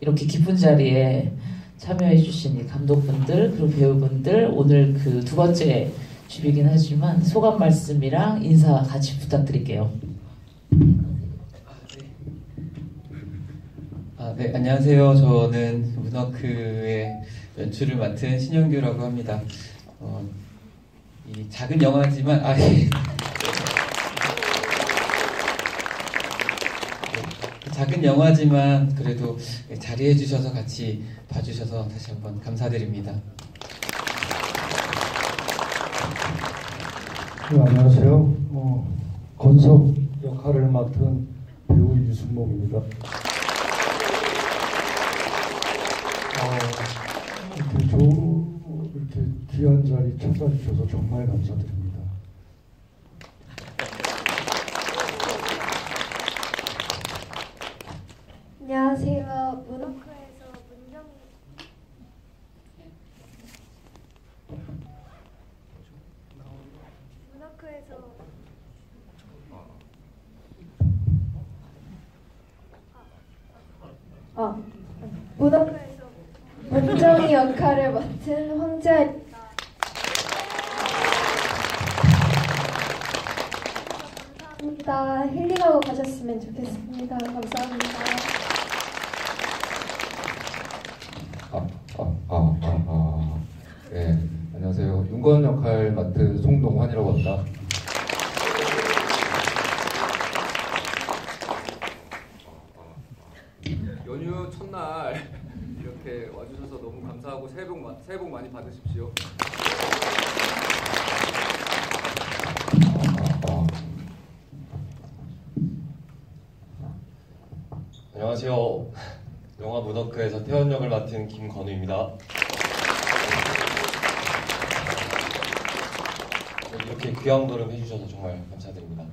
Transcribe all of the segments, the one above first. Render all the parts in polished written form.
이렇게 기쁜 자리에 참여해주신 이 감독분들 그리고 배우분들 오늘 그 두 번째 줍이긴 하지만 소감 말씀이랑 인사 같이 부탁드릴게요. 네, 안녕하세요. 저는 문워크의 연출을 맡은 신영규라고 합니다. 이 작은 영화지만 작은 영화지만 그래도 자리해 주셔서 같이 봐주셔서 다시 한번 감사드립니다. 네, 안녕하세요. 건석 역할을 맡은 배우 유승목입니다. 이렇게 귀한 자리 찾아주셔서 정말 감사드립니다. 안녕하세요. 문워크에서 문워크에서 문정희 역할을 맡은 황자입니다. 감사합니다. 힐링하고 가셨으면 좋겠습니다. 감사합니다. 네, 안녕하세요. 윤건 역할 맡은 송동환이라고 합니다. 연휴 첫날 이렇게 와주셔서 너무 감사하고 새해 복 많이 받으십시오. 안녕하세요. 영화 문워크에서 태연 역을 맡은 김건우입니다. 이렇게 귀한 걸음 해주셔서 정말 감사드립니다.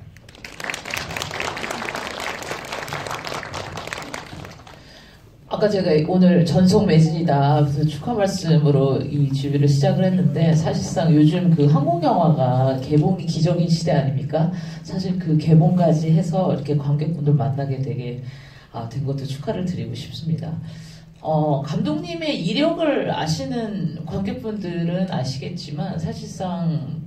아까 제가 오늘 전속 매진이다 그래서 축하 말씀으로 이 줍이를 시작을 했는데 사실상 요즘 그 한국 영화가 개봉이 기적인 시대 아닙니까? 사실 그 개봉까지 해서 이렇게 관객분들 만나게 되게 된 것도 축하를 드리고 싶습니다. 감독님의 이력을 아시는 관객분들은 아시겠지만 사실상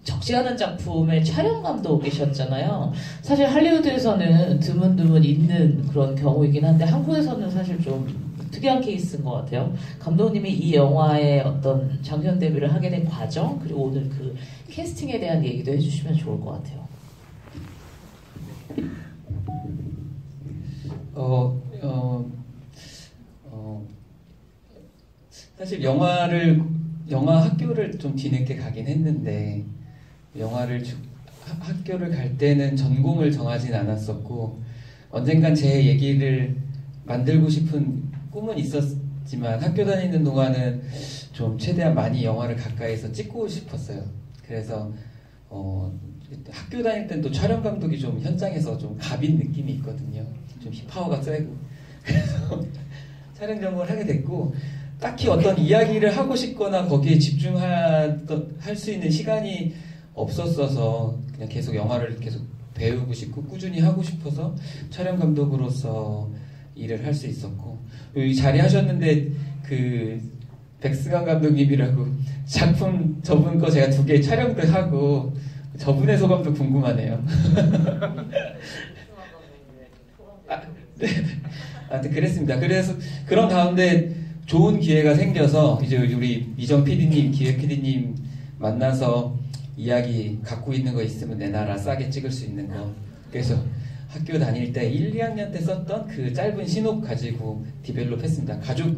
적지 않은 작품의 촬영 감독이셨잖아요. 사실 할리우드에서는 드문드문 있는 그런 경우이긴 한데 한국에서는 사실 좀 특이한 케이스인 것 같아요. 감독님이 이 영화의 어떤 장편 데뷔를 하게 된 과정 그리고 오늘 그 캐스팅에 대한 얘기도 해주시면 좋을 것 같아요. 사실 영화 학교를 좀 뒤늦게 가긴 했는데 학교를 갈 때는 전공을 정하진 않았었고 언젠간 제 얘기를 만들고 싶은 꿈은 있었지만 학교 다니는 동안은 좀 최대한 많이 영화를 가까이서 찍고 싶었어요. 그래서 학교 다닐 땐 또 촬영 감독이 좀 현장에서 좀 갑인 느낌이 있거든요. 좀 힙파워가 세고 그래서 촬영 전공을 하게 됐고 딱히 어떤 이야기를 하고 싶거나 거기에 집중할 수 있는 시간이 없었어서 그냥 계속 영화를 계속 배우고 싶고 꾸준히 하고 싶어서 촬영 감독으로서 일을 할 수 있었고 이 자리 하셨는데 그 백승환 감독님이라고 작품 저분 거 제가 2개 촬영도 하고 저분의 소감도 궁금하네요. 네. 그랬습니다. 그래서 그런 가운데 좋은 기회가 생겨서 이제 우리 미정 PD님, 기획 PD님 만나서 이야기 갖고 있는 거 있으면 내놔라 싸게 찍을 수 있는 거. 그래서 학교 다닐 때 1, 2학년 때 썼던 그 짧은 신곡 가지고 디벨롭 했습니다. 가족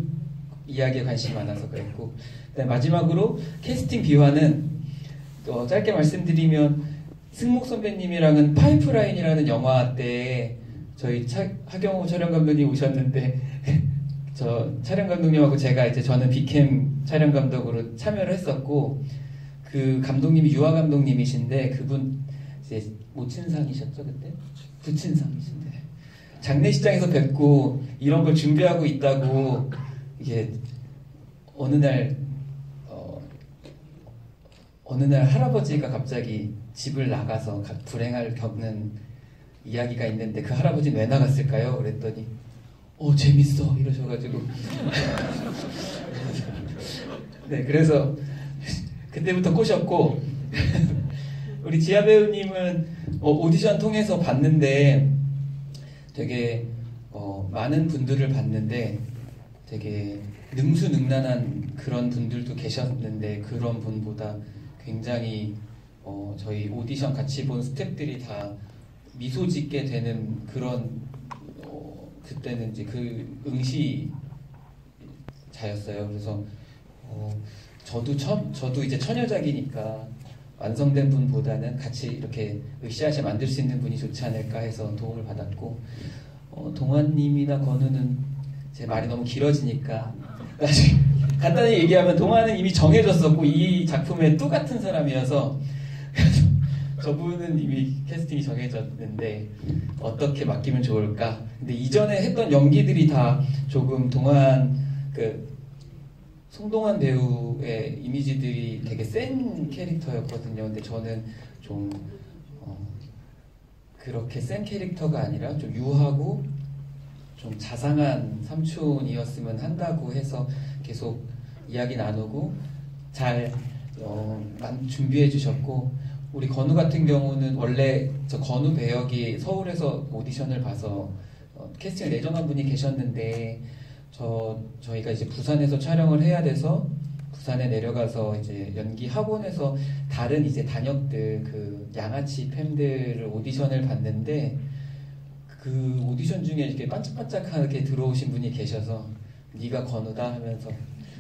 이야기에 관심이 많아서 그랬고 마지막으로 캐스팅 비화는 또 짧게 말씀드리면 승목 선배님이랑은 파이프라인이라는 영화 때 저희 하경호 촬영 감독님 오셨는데 저 촬영 감독님하고 제가 이제 저는 비캠 촬영 감독으로 참여를 했었고 그 감독님이 유아 감독님이신데 그분 이제 모친상이셨죠 그때? 부친상이신데 장례식장에서 뵙고 이런 걸 준비하고 있다고 이게 어느 날 할아버지가 갑자기 집을 나가서 불행을 겪는 이야기가 있는데 그 할아버지는 왜 나갔을까요? 그랬더니 재밌어 이러셔가지고 네, 그래서 그때부터 꼬셨고 우리 지아 배우님은 오디션 통해서 봤는데 되게 많은 분들을 봤는데 되게 능수능란한 그런 분들도 계셨는데 그런 분보다 굉장히 저희 오디션 같이 본 스태프들이 다 미소 짓게 되는 그런 그때는 이제 그 응시자였어요. 그래서 저도 이제 처녀작이니까 완성된 분보다는 같이 이렇게 으쌰으쌰 만들 수 있는 분이 좋지 않을까 해서 도움을 받았고 동환님이나 건우는 제 말이 너무 길어지니까 나중에 간단히 얘기하면 동환은 이미 정해졌었고 이 작품에 또 같은 사람이어서 저분은 이미 캐스팅이 정해졌는데 어떻게 맡기면 좋을까? 근데 이전에 했던 연기들이 다 조금 송동환 배우의 이미지들이 되게 센 캐릭터였거든요. 근데 저는 좀 그렇게 센 캐릭터가 아니라 좀 유하고 좀 자상한 삼촌이었으면 한다고 해서 계속 이야기 나누고 잘 준비해 주셨고 우리 건우 같은 경우는 원래 저 건우 배역이 서울에서 오디션을 봐서 캐스팅을 내정한 분이 계셨는데 저희가 이제 부산에서 촬영을 해야 돼서 부산에 내려가서 이제 연기 학원에서 다른 이제 단역들 그 양아치 팸들을 오디션을 봤는데 그 오디션 중에 이렇게 반짝반짝하게 들어오신 분이 계셔서 네가 건우다 하면서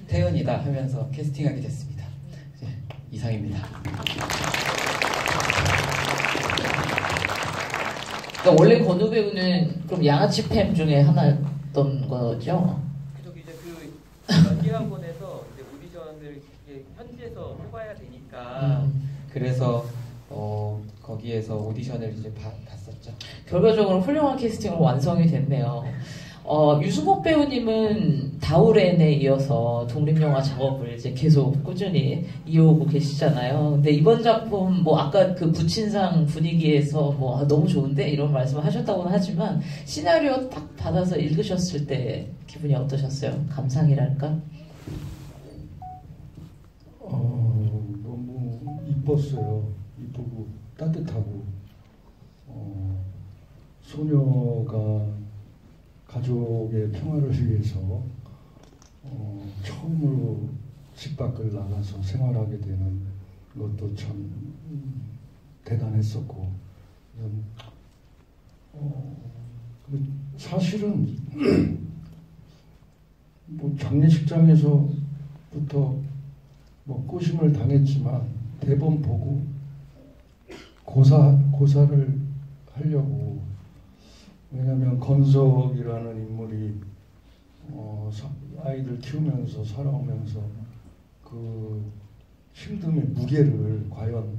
태연이다 하면서 캐스팅하게 됐습니다. 네, 이상입니다. 그러니까 원래 건우 배우는 그럼 양아치 팸 중에 하나였던 거죠? 그래서 이제 그 연기학원에서 이제 오디션을 이렇게 현지에서 해봐야 되니까 그래서 거기에서 오디션을 이제 봤었죠. 결과적으로 훌륭한 캐스팅으로 완성이 됐네요. 유승옥 배우님은 다우렌에 이어서 독립영화 작업을 이제 계속 꾸준히 이어오고 계시잖아요. 근데 이번 작품 뭐 아까 그 부친상 분위기에서 뭐 너무 좋은데 이런 말씀을 하셨다고는 하지만 시나리오 딱 받아서 읽으셨을 때 기분이 어떠셨어요? 감상이랄까? 너무 이뻤어요. 이쁘고 따뜻하고 소녀가 가족의 평화를 위해서 처음으로 집 밖을 나가서 생활하게 되는 것도 참 대단했었고 사실은 뭐 장례식장에서부터 뭐 꼬심을 당했지만 대본 보고 고사를 하려고 왜냐하면 건석이라는 인물이 아이들 키우면서 살아오면서 그 힘듦의 무게를 과연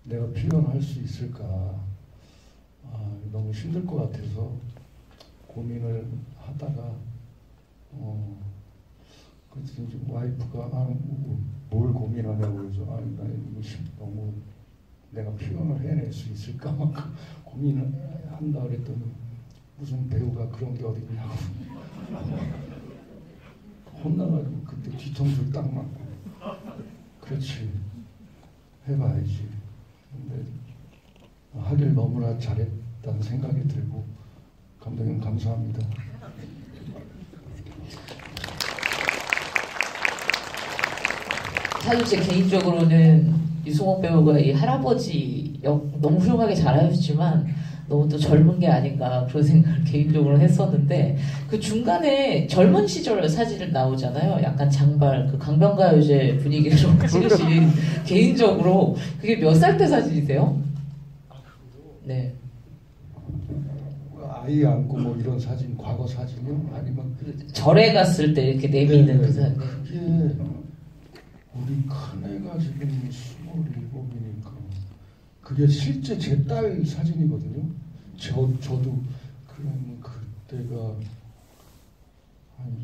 내가 표현할 수 있을까 너무 힘들 것 같아서 고민을 하다가 그래서 이제 와이프가 뭘 고민하냐고 그래서 나 이거 너무 내가 표현을 해낼 수 있을까 막 고민을 한다 그랬더니 무슨 배우가 그런 게 어딨냐고 혼나가지고 그때 뒤통수를 딱 맞고 그렇지 해봐야지. 근데 하길 너무나 잘했다는 생각이 들고 감독님 감사합니다. 사실 제 개인적으로는 유승옥 배우가 이 할아버지 역 너무 훌륭하게 잘하셨지만 너무 또 젊은 게 아닌가 그런 생각을 개인적으로 했었는데 그 중간에 젊은 시절 사진을 나오잖아요. 약간 장발 그 강변가요제 분위기로 찍으신 개인적으로 그게 몇 살 때 사진이세요? 네. 아이 안고 뭐 이런 사진 과거 사진이요? 아니면 절에 갔을 때 이렇게 내미는 그 사진. 그게 우리 큰애가 지금 27이니까 그게 실제 제 딸 사진이거든요. 저도 그러면 그때가 한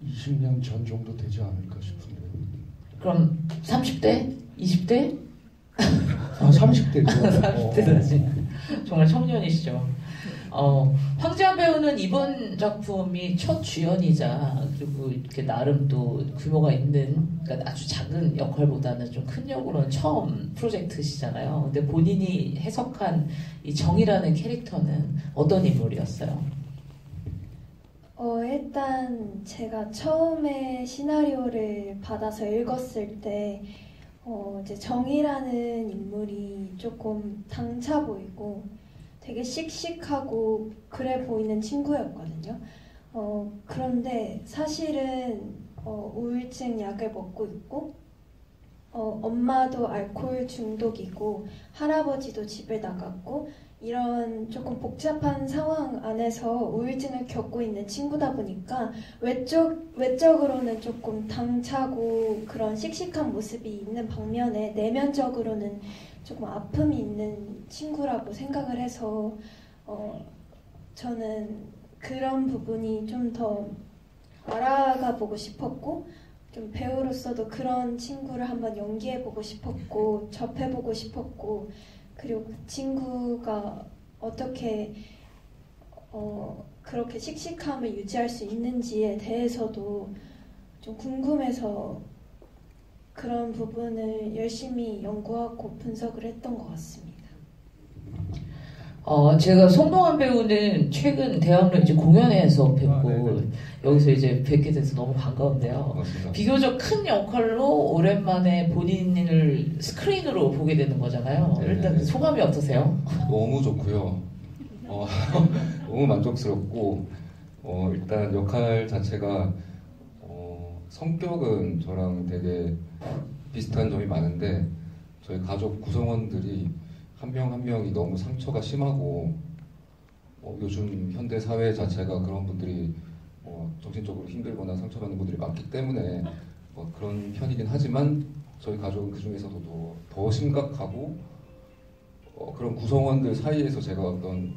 20년 전 정도 되지 않을까 싶은데. 그럼 30대? 20대? 아 30대죠. 30대 사진. 정말 청년이시죠. 황재환 배우는 이번 작품이 첫 주연이자 그리고 이렇게 나름 또 규모가 있는 그러니까 아주 작은 역할보다는 좀 큰 역으로는 처음 프로젝트시잖아요. 근데 본인이 해석한 이 정이라는 캐릭터는 어떤 인물이었어요? 일단 제가 처음에 시나리오를 받아서 읽었을 때 이제 정이라는 인물이 조금 당차 보이고 되게 씩씩하고 그래 보이는 친구였거든요. 그런데 사실은 우울증 약을 먹고 있고 엄마도 알코올 중독이고 할아버지도 집을 나갔고 이런 조금 복잡한 상황 안에서 우울증을 겪고 있는 친구다 보니까 외적으로는 조금 당차고 그런 씩씩한 모습이 있는 반면에 내면적으로는 조금 아픔이 있는 친구라고 생각을 해서 저는 그런 부분이 좀 더 알아가 보고 싶었고 좀 배우로서도 그런 친구를 한번 연기해보고 싶었고 접해보고 싶었고 그리고 그 친구가 어떻게 그렇게 씩씩함을 유지할 수 있는지에 대해서도 좀 궁금해서 그런 부분을 열심히 연구하고 분석을 했던 것 같습니다. 제가 송동환 배우는 최근 대학로 이제 공연에서 뵙고 여기서 이제 뵙게 돼서 너무 반가운데요. 맞습니다. 비교적 큰 역할로 오랜만에 본인을 스크린으로 보게 되는 거잖아요. 네네. 일단 그 소감이 어떠세요? 너무 좋고요. 너무 만족스럽고 일단 역할 자체가 성격은 저랑 되게 비슷한 점이 많은데 저희 가족 구성원들이 한 명 한 명이 너무 상처가 심하고 요즘 현대 사회 자체가 그런 분들이 정신적으로 힘들거나 상처받는 분들이 많기 때문에 그런 편이긴 하지만 저희 가족은 그 중에서도 더 심각하고 그런 구성원들 사이에서 제가 어떤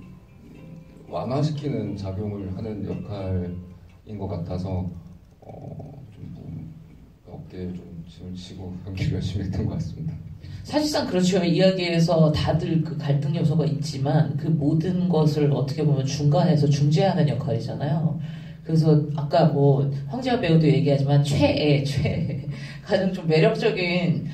완화시키는 작용을 하는 역할인 것 같아서 좀 어깨에 좀 짐을 지고 연기를 열심히 했던 것 같습니다. 사실상 그렇죠. 이야기에서 다들 그 갈등 요소가 있지만 그 모든 것을 어떻게 보면 중간에서 중재하는 역할이잖아요. 그래서 아까 뭐 황재환 배우도 얘기하지만 최애 가장 좀 매력적인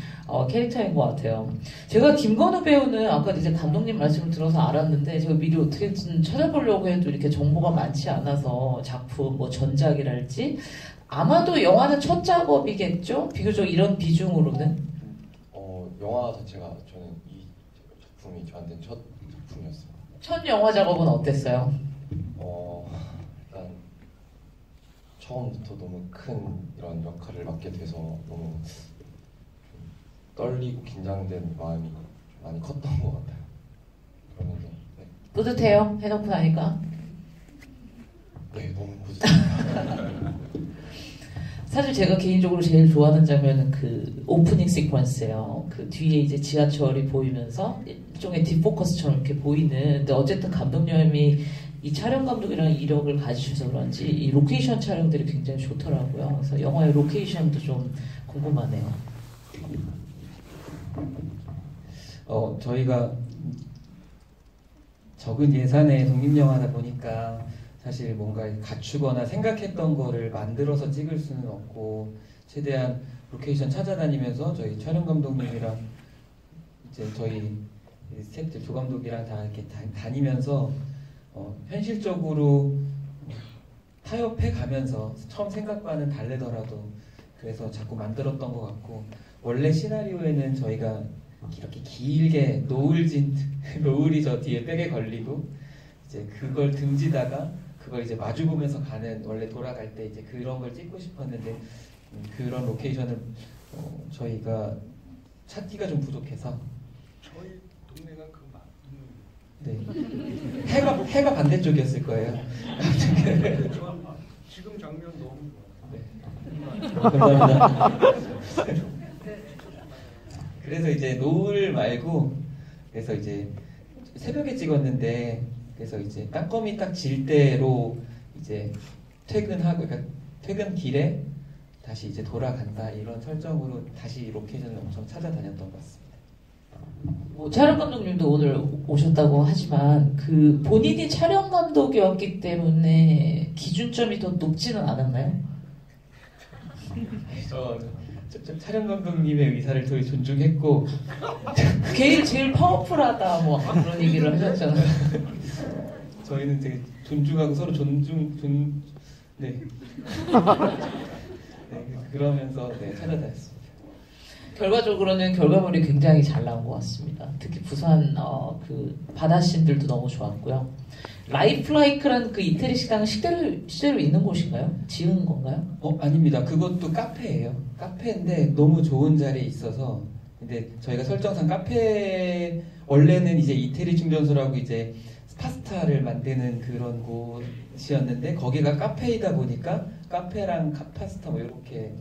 캐릭터인 것 같아요. 제가 김건우 배우는 아까 이제 감독님 말씀을 들어서 알았는데 제가 미리 어떻게든 찾아보려고 해도 이렇게 정보가 많지 않아서 작품 뭐 전작이랄지 아마도 영화는 첫 작업이겠죠? 비교적 이런 비중으로는. 영화 자체가 저는 이 작품이 저한테는 첫 작품이었어요. 첫 영화 작업은 어땠어요? 일단 처음부터 너무 큰 이런 역할을 맡게 돼서 너무 좀 떨리고 긴장된 마음이 좀 많이 컸던 것 같아요. 그러면서 뿌듯해요? 해놓고 나니까? 네, 너무 뿌듯해요. 사실 제가 개인적으로 제일 좋아하는 장면은 그 오프닝 시퀀스예요. 그 뒤에 이제 지하철이 보이면서 일종의 딥포커스처럼 이렇게 보이는. 근데 어쨌든 감독님이 이 촬영 감독이랑 이력을 가지셔서 그런지 이 로케이션 촬영들이 굉장히 좋더라고요. 그래서 영화의 로케이션도 좀 궁금하네요. 저희가 적은 예산의 독립영화다 보니까 사실 뭔가 갖추거나 생각했던 거를 만들어서 찍을 수는 없고 최대한 로케이션 찾아다니면서 저희 촬영 감독님이랑 이제 저희 스태프들 조감독이랑 다 이렇게 다니면서 현실적으로 타협해 가면서 처음 생각과는 다르더라도 그래서 자꾸 만들었던 것 같고 원래 시나리오에는 저희가 이렇게 길게 노을이 저 뒤에 백에 걸리고 이제 그걸 등지다가 그걸 이제 마주보면서 가는 원래 돌아갈 때 이제 그런 걸 찍고 싶었는데 그런 로케이션을 저희가 찾기가 좀 부족해서 저희 동네가 그 네. 해가 반대쪽이었을 거예요. 지금 장면 너무 네. 감사합니다. 그래서 이제 노을 말고 그래서 이제 새벽에 찍었는데 그래서 이제 땅거미 딱 질 때로 이제 퇴근하고 그러니까 퇴근길에 다시 이제 돌아간다 이런 설정으로 다시 로케이션을 엄청 찾아다녔던 것 같습니다. 뭐 촬영 감독님도 오늘 오셨다고 하지만 그 본인이 촬영 감독이었기 때문에 기준점이 더 높지는 않았나요? 촬영 감독님의 의사를 되게 존중했고 걔 제일 파워풀하다 뭐 그런 얘기를 하셨잖아요. 저희는 되게 존중하고 서로 네. 네, 그러면서 네, 찾아다녔습니다. 결과적으로는 결과물이 굉장히 잘 나온 것 같습니다. 특히 부산 그 바다씬들도 너무 좋았고요. 라이프라이크란 그 이태리 식당은 실제로 있는 곳인가요? 지은 건가요? 아닙니다. 그것도 카페예요. 카페인데 너무 좋은 자리에 있어서 근데 저희가 설정상 카페 원래는 이제 이태리 충전소라고 이제 파스타를 만드는 그런 곳이었는데 거기가 카페이다 보니까 카페랑 파스타 뭐 이렇게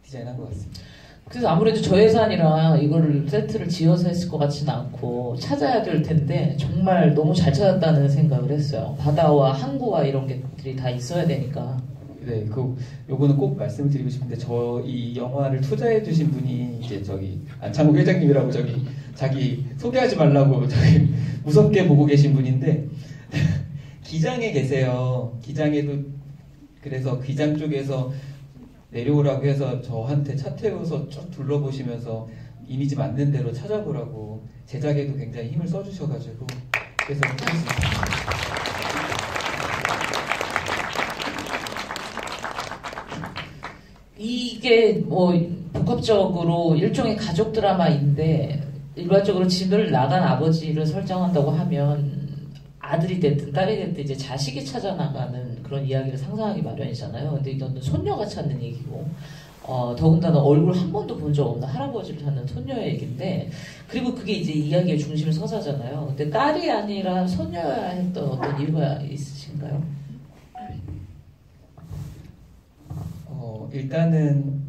디자인한 것 같습니다. 그래서 아무래도 저예산이라 이거를 세트를 지어서 했을 것 같지는 않고 찾아야 될 텐데 정말 너무 잘 찾았다는 생각을 했어요. 바다와 항구와 이런 것들이 다 있어야 되니까. 네, 요거는 꼭 말씀드리고 싶은데 이 영화를 투자해 주신 분이 이제 안창욱 회장님이라고 자기 소개하지 말라고 무섭게 보고 계신 분인데 기장에 계세요. 기장에도 그래서 기장 쪽에서 내려오라고 해서 저한테 차 태워서 쭉 둘러보시면서 이미지 맞는 대로 찾아보라고 제작에도 굉장히 힘을 써주셔가지고 그래서 했습니다. 이게 뭐 복합적으로 일종의 가족 드라마인데 일반적으로 집을 나간 아버지를 설정한다고 하면 아들이 됐든 딸이 됐든 이제 자식이 찾아나가는 그런 이야기를 상상하기 마련이잖아요. 근데 이거는 손녀가 찾는 얘기고 더군다나 얼굴 한 번도 본 적 없는 할아버지를 찾는 손녀의 얘기인데 그리고 그게 이제 이야기의 중심을 서사잖아요. 근데 딸이 아니라 손녀야 했던 어떤 이유가 있으신가요? 일단은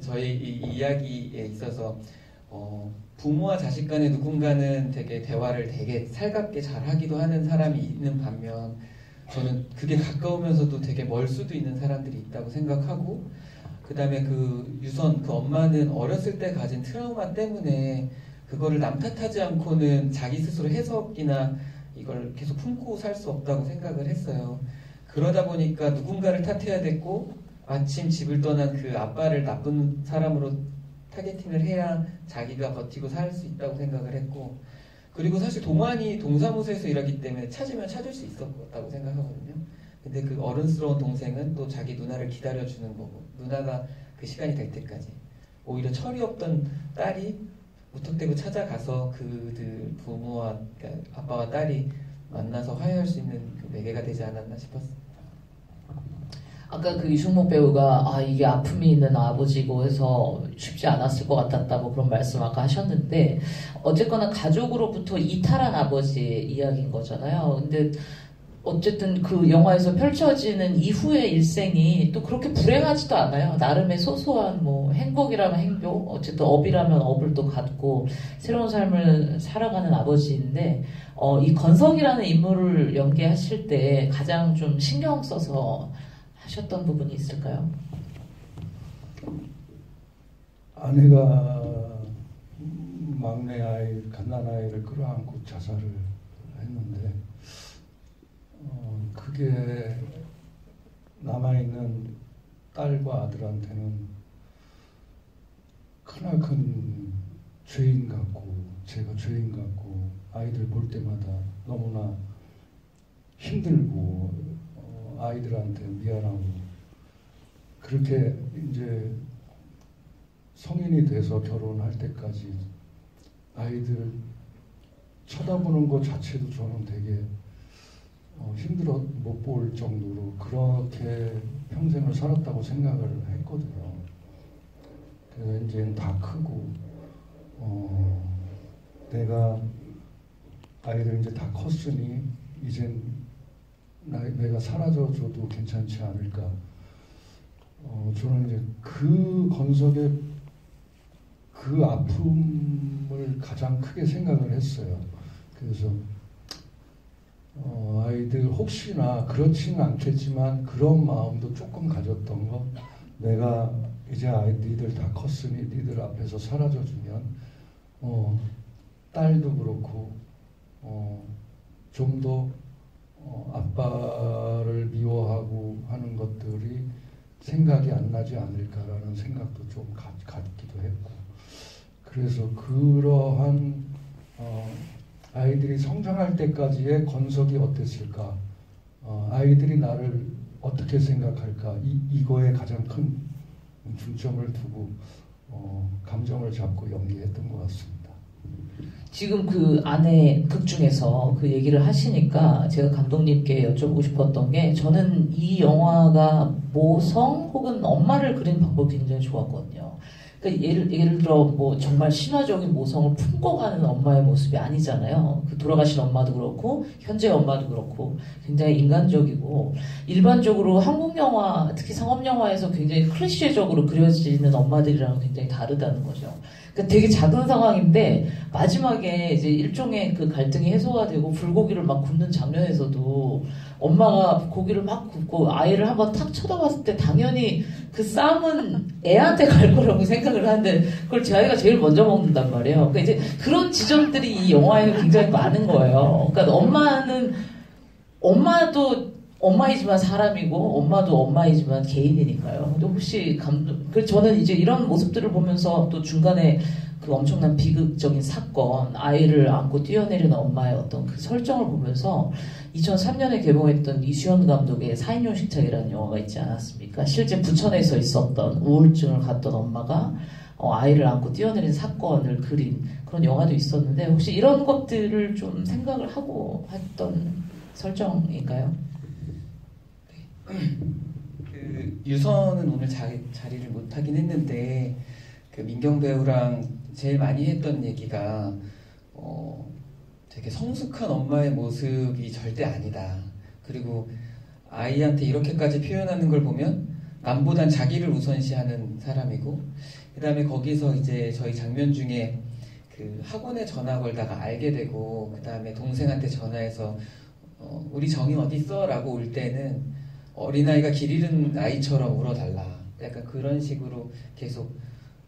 저희 이 이야기에 있어서 부모와 자식 간에 누군가는 되게 대화를 되게 살갑게 잘하기도 하는 사람이 있는 반면 저는 그게 가까우면서도 되게 멀 수도 있는 사람들이 있다고 생각하고 그 다음에 그 엄마는 어렸을 때 가진 트라우마 때문에 그거를 남 탓하지 않고는 자기 스스로 해석이나 이걸 계속 품고 살 수 없다고 생각을 했어요. 그러다 보니까 누군가를 탓해야 됐고 마침 집을 떠난 그 아빠를 나쁜 사람으로 타겟팅을 해야 자기가 버티고 살 수 있다고 생각을 했고 그리고 사실 동환이 동사무소에서 일하기 때문에 찾으면 찾을 수 있었다고 생각하거든요. 근데 그 어른스러운 동생은 또 자기 누나를 기다려주는 거고 누나가 그 시간이 될 때까지 오히려 철이 없던 딸이 무턱대고 찾아가서 그들 부모와 그러니까 아빠와 딸이 만나서 화해할 수 있는 그 매개가 되지 않았나 싶었습니다. 아까 그 유승목 배우가 이게 아픔이 있는 아버지고 해서 쉽지 않았을 것 같았다 뭐 그런 말씀 아까 하셨는데 어쨌거나 가족으로부터 이탈한 아버지의 이야기인 거잖아요. 근데 어쨌든 그 영화에서 펼쳐지는 이후의 일생이 또 그렇게 불행하지도 않아요. 나름의 소소한 뭐 행복이라면 행복, 어쨌든 업이라면 업을 또 갖고 새로운 삶을 살아가는 아버지인데 이 건석이라는 인물을 연기하실 때 가장 좀 신경 써서 하셨던 부분이 있을까요? 아내가 막내 아이, 갓난아이를 끌어안고 자살을 했는데 그게 남아있는 딸과 아들한테는 크나큰 죄인 같고 제가 죄인 같고 아이들 볼 때마다 너무나 힘들고 아이들한테 미안하고 그렇게 이제 성인이 돼서 결혼할 때까지 아이들 쳐다보는 것 자체도 저는 되게 힘들어 못 볼 정도로 그렇게 평생을 살았다고 생각을 했거든요. 그래서 이제는 다 크고 내가 아이들 이제 다 컸으니 이젠 내가 사라져줘도 괜찮지 않을까. 저는 이제 그 건석의 그 아픔을 가장 크게 생각을 했어요. 그래서 아이들 혹시나 그렇지는 않겠지만 그런 마음도 조금 가졌던 거 내가 이제 니들 다 컸으니 니들 앞에서 사라져주면 딸도 그렇고 좀 더 아빠를 미워하고 하는 것들이 생각이 안 나지 않을까라는 생각도 좀 갖기도 했고, 그래서 그러한 아이들이 성장할 때까지의 건석이 어땠을까, 아이들이 나를 어떻게 생각할까, 이거에 가장 큰 중점을 두고 감정을 잡고 연기했던 것 같습니다. 지금 그 안에 극 중에서 그 얘기를 하시니까 제가 감독님께 여쭤보고 싶었던 게, 저는 이 영화가 모성 혹은 엄마를 그리는 방법이 굉장히 좋았거든요. 그러니까 예를 들어 뭐 정말 신화적인 모성을 품고 가는 엄마의 모습이 아니잖아요. 그 돌아가신 엄마도 그렇고 현재 엄마도 그렇고 굉장히 인간적이고, 일반적으로 한국 영화 특히 상업 영화에서 굉장히 클리셰적으로 그려지는 엄마들이랑 굉장히 다르다는 거죠. 그러니까 되게 작은 상황인데 마지막에 이제 일종의 그 갈등이 해소가 되고 불고기를 막 굽는 장면에서도 엄마가 고기를 막 굽고 아이를 한번 탁 쳐다봤을 때 당연히 그 쌈은 애한테 갈 거라고 생각을 하는데 그걸 제 아이가 제일 먼저 먹는단 말이에요. 그러니까 이제 그런 지점들이 이 영화에는 굉장히 많은 거예요. 그러니까 엄마도 엄마이지만 사람이고 엄마도 엄마이지만 개인이니까요. 근데 혹시 저는 이제 이런 모습들을 보면서 또 중간에 그 엄청난 비극적인 사건, 아이를 안고 뛰어내리는 엄마의 어떤 그 설정을 보면서 2003년에 개봉했던 이수연 감독의 4인 용식착이라는 영화가 있지 않았습니까? 실제 부천에서 있었던 우울증을 갖던 엄마가 아이를 안고 뛰어내린 사건을 그린 그런 영화도 있었는데, 혹시 이런 것들을 좀 생각을 하고 했던 설정인가요? 그 유선은 오늘 자리를 못하긴 했는데, 그 민경 배우랑 제일 많이 했던 얘기가 되게 성숙한 엄마의 모습이 절대 아니다. 그리고 아이한테 이렇게까지 표현하는 걸 보면 남보단 자기를 우선시하는 사람이고, 그 다음에 거기서 이제 저희 장면 중에 그 학원에 전화 걸다가 알게 되고, 그 다음에 동생한테 전화해서 우리 정이 어디 있어? 라고 올 때는 어린아이가 길 잃은 아이처럼 울어달라. 약간 그런 식으로 계속,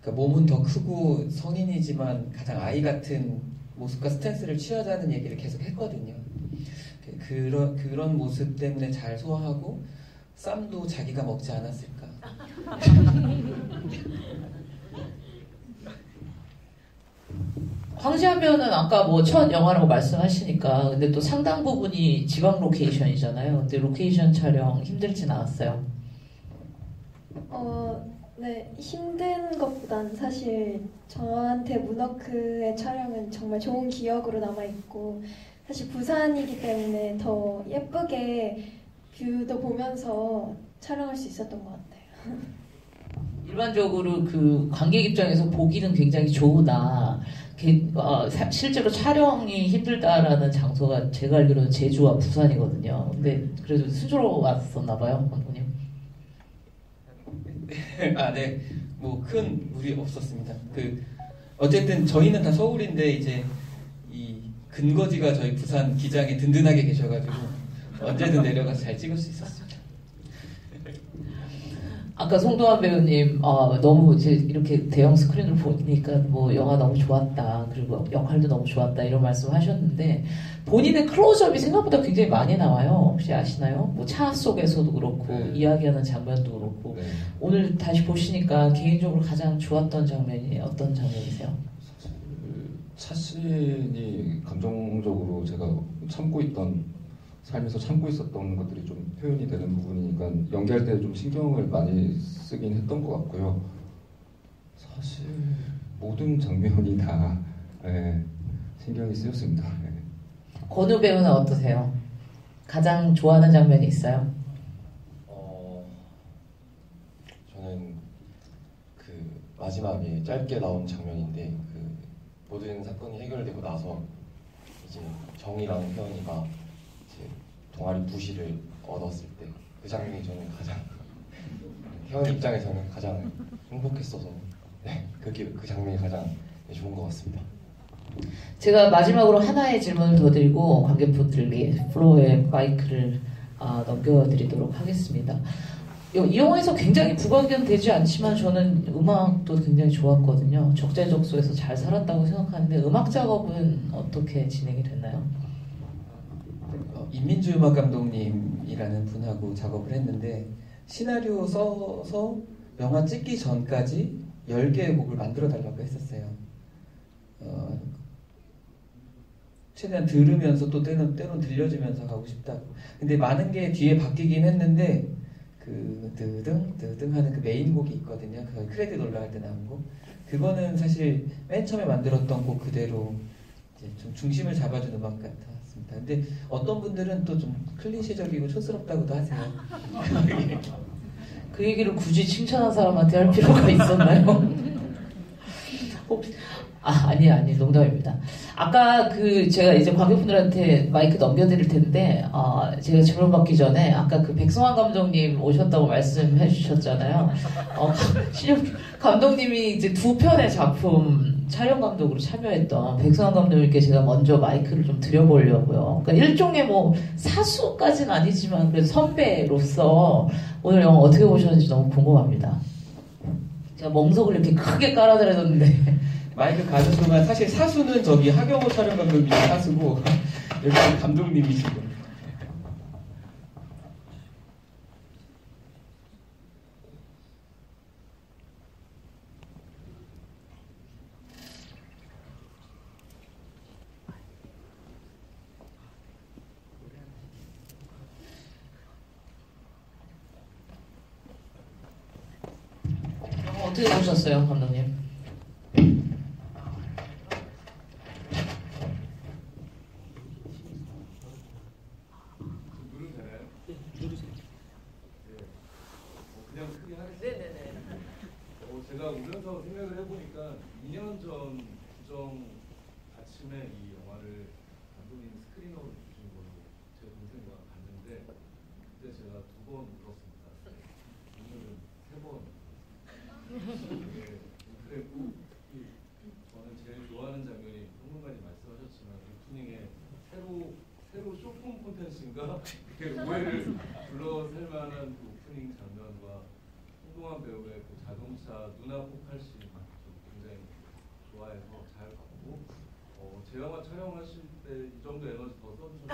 그러니까 몸은 더 크고 성인이지만 가장 아이 같은 모습과 스탠스를 취하자는 얘기를 계속 했거든요. 그런 모습 때문에 잘 소화하고 쌈도 자기가 먹지 않았을까. 황지하면은 아까 뭐 첫 영화라고 말씀하시니까, 근데 또 상당 부분이 지방 로케이션이잖아요. 근데 로케이션 촬영 힘들진 않았어요? 네, 힘든 것보단 사실 저한테 문워크의 촬영은 정말 좋은 기억으로 남아있고, 사실 부산이기 때문에 더 예쁘게 뷰도 보면서 촬영할 수 있었던 것 같아요. 일반적으로 그 관객 입장에서 보기는 굉장히 좋으나 실제로 촬영이 힘들다라는 장소가 제가 알기로는 제주와 부산이거든요. 근데 그래도 순조로웠었나 봐요, 감독님. 네. 뭐 큰 무리 없었습니다. 어쨌든 저희는 다 서울인데 이제 이 근거지가 저희 부산 기장에 든든하게 계셔가지고 언제든 내려가서 잘 찍을 수 있었습니다. 아까 송도환 배우님 너무 이제 이렇게 대형 스크린으로 보니까 뭐 영화 너무 좋았다, 그리고 역할도 너무 좋았다 이런 말씀하셨는데, 본인의 클로즈업이 생각보다 굉장히 많이 나와요. 혹시 아시나요? 뭐 차 속에서도 그렇고 네. 이야기하는 장면도 그렇고. 네. 오늘 다시 보시니까 개인적으로 가장 좋았던 장면이 어떤 장면이세요? 사실 샷신이 감정적으로 제가 삶에서 참고 있었던 것들이 좀 표현이 되는 부분이니까 연기할 때 좀 신경을 많이 쓰긴 했던 것 같고요. 사실 모든 장면이 다 신경이 쓰였습니다. 권우 배우는 어떠세요? 가장 좋아하는 장면이 있어요? 저는 그 마지막에 짧게 나온 장면인데, 그 모든 사건이 해결되고 나서 이제 정이랑 혜연이가 이제 동아리 부시를 얻었을 때 그 장면이 저는 가장 혜연이 입장에서는 가장 행복했어서 그 장면이 가장 좋은 것 같습니다. 제가 마지막으로 하나의 질문을 더 드리고 관객분들에게 플로어에 마이크를 넘겨드리도록 하겠습니다. 이 영화에서 굉장히 부각되지 않지만 저는 음악도 굉장히 좋았거든요. 적재적소에서 잘 살았다고 생각하는데 음악 작업은 어떻게 진행이 됐나요? 임민주 음악 감독님이라는 분하고 작업을 했는데 시나리오 써서 영화 찍기 전까지 10개의 곡을 만들어 달라고 했었어요. 최대한 들으면서 또 때론 들려주면서 가고 싶다고. 근데 많은 게 뒤에 바뀌긴 했는데 그 드등 하는 그 메인 곡이 있거든요. 그 크레딧 올라갈 때 나온 곡. 그거는 사실 맨 처음에 만들었던 곡 그대로 이제 좀 중심을 잡아준 음악 같았습니다. 근데 어떤 분들은 또 좀 클리셰적이고 촌스럽다고도 하세요. 그 얘기를 굳이 칭찬한 사람한테 할 필요가 있었나요? 아니, 농담입니다. 아까 제가 이제 관객분들한테 마이크 넘겨드릴 텐데, 제가 질문 받기 전에 아까 그 백성환 감독님 오셨다고 말씀해 주셨잖아요. 신영 감독님이 이제 2편의 작품 촬영 감독으로 참여했던 백성환 감독님께 제가 먼저 마이크를 좀 드려보려고요. 그러니까 일종의 뭐 사수까지는 아니지만 그래도 선배로서 오늘 영화 어떻게 보셨는지 너무 궁금합니다. 제가 멍석을 이렇게 크게 깔아드렸는데. 마이크 가는 동안 사실 사수는 저기 하경호 촬영 감독님이 사수고 여기 감독님이시고. 어떻게 보셨어요, 감독님? 제가 오면서 생각을 해보니까 2년 전 구정 아침에 이 영화를 감독님이 스크린으로 주신 걸로 제 동생과 봤는데 그때 제가 2번 울었습니다. 오늘은 3번. 그랬고 저는 제일 좋아하는 장면이 평론가님 말씀하셨지만 오프닝에 새로 쇼폼 콘텐츠인가 오해를 불러셀 만한 그 오프닝 장면과 홍동환 배우의 그 자동차 누나 폭발씬 굉장히 좋아해서 잘 봤고 제 영화 촬영하실 때 이 정도 에너지 더 써주셨으면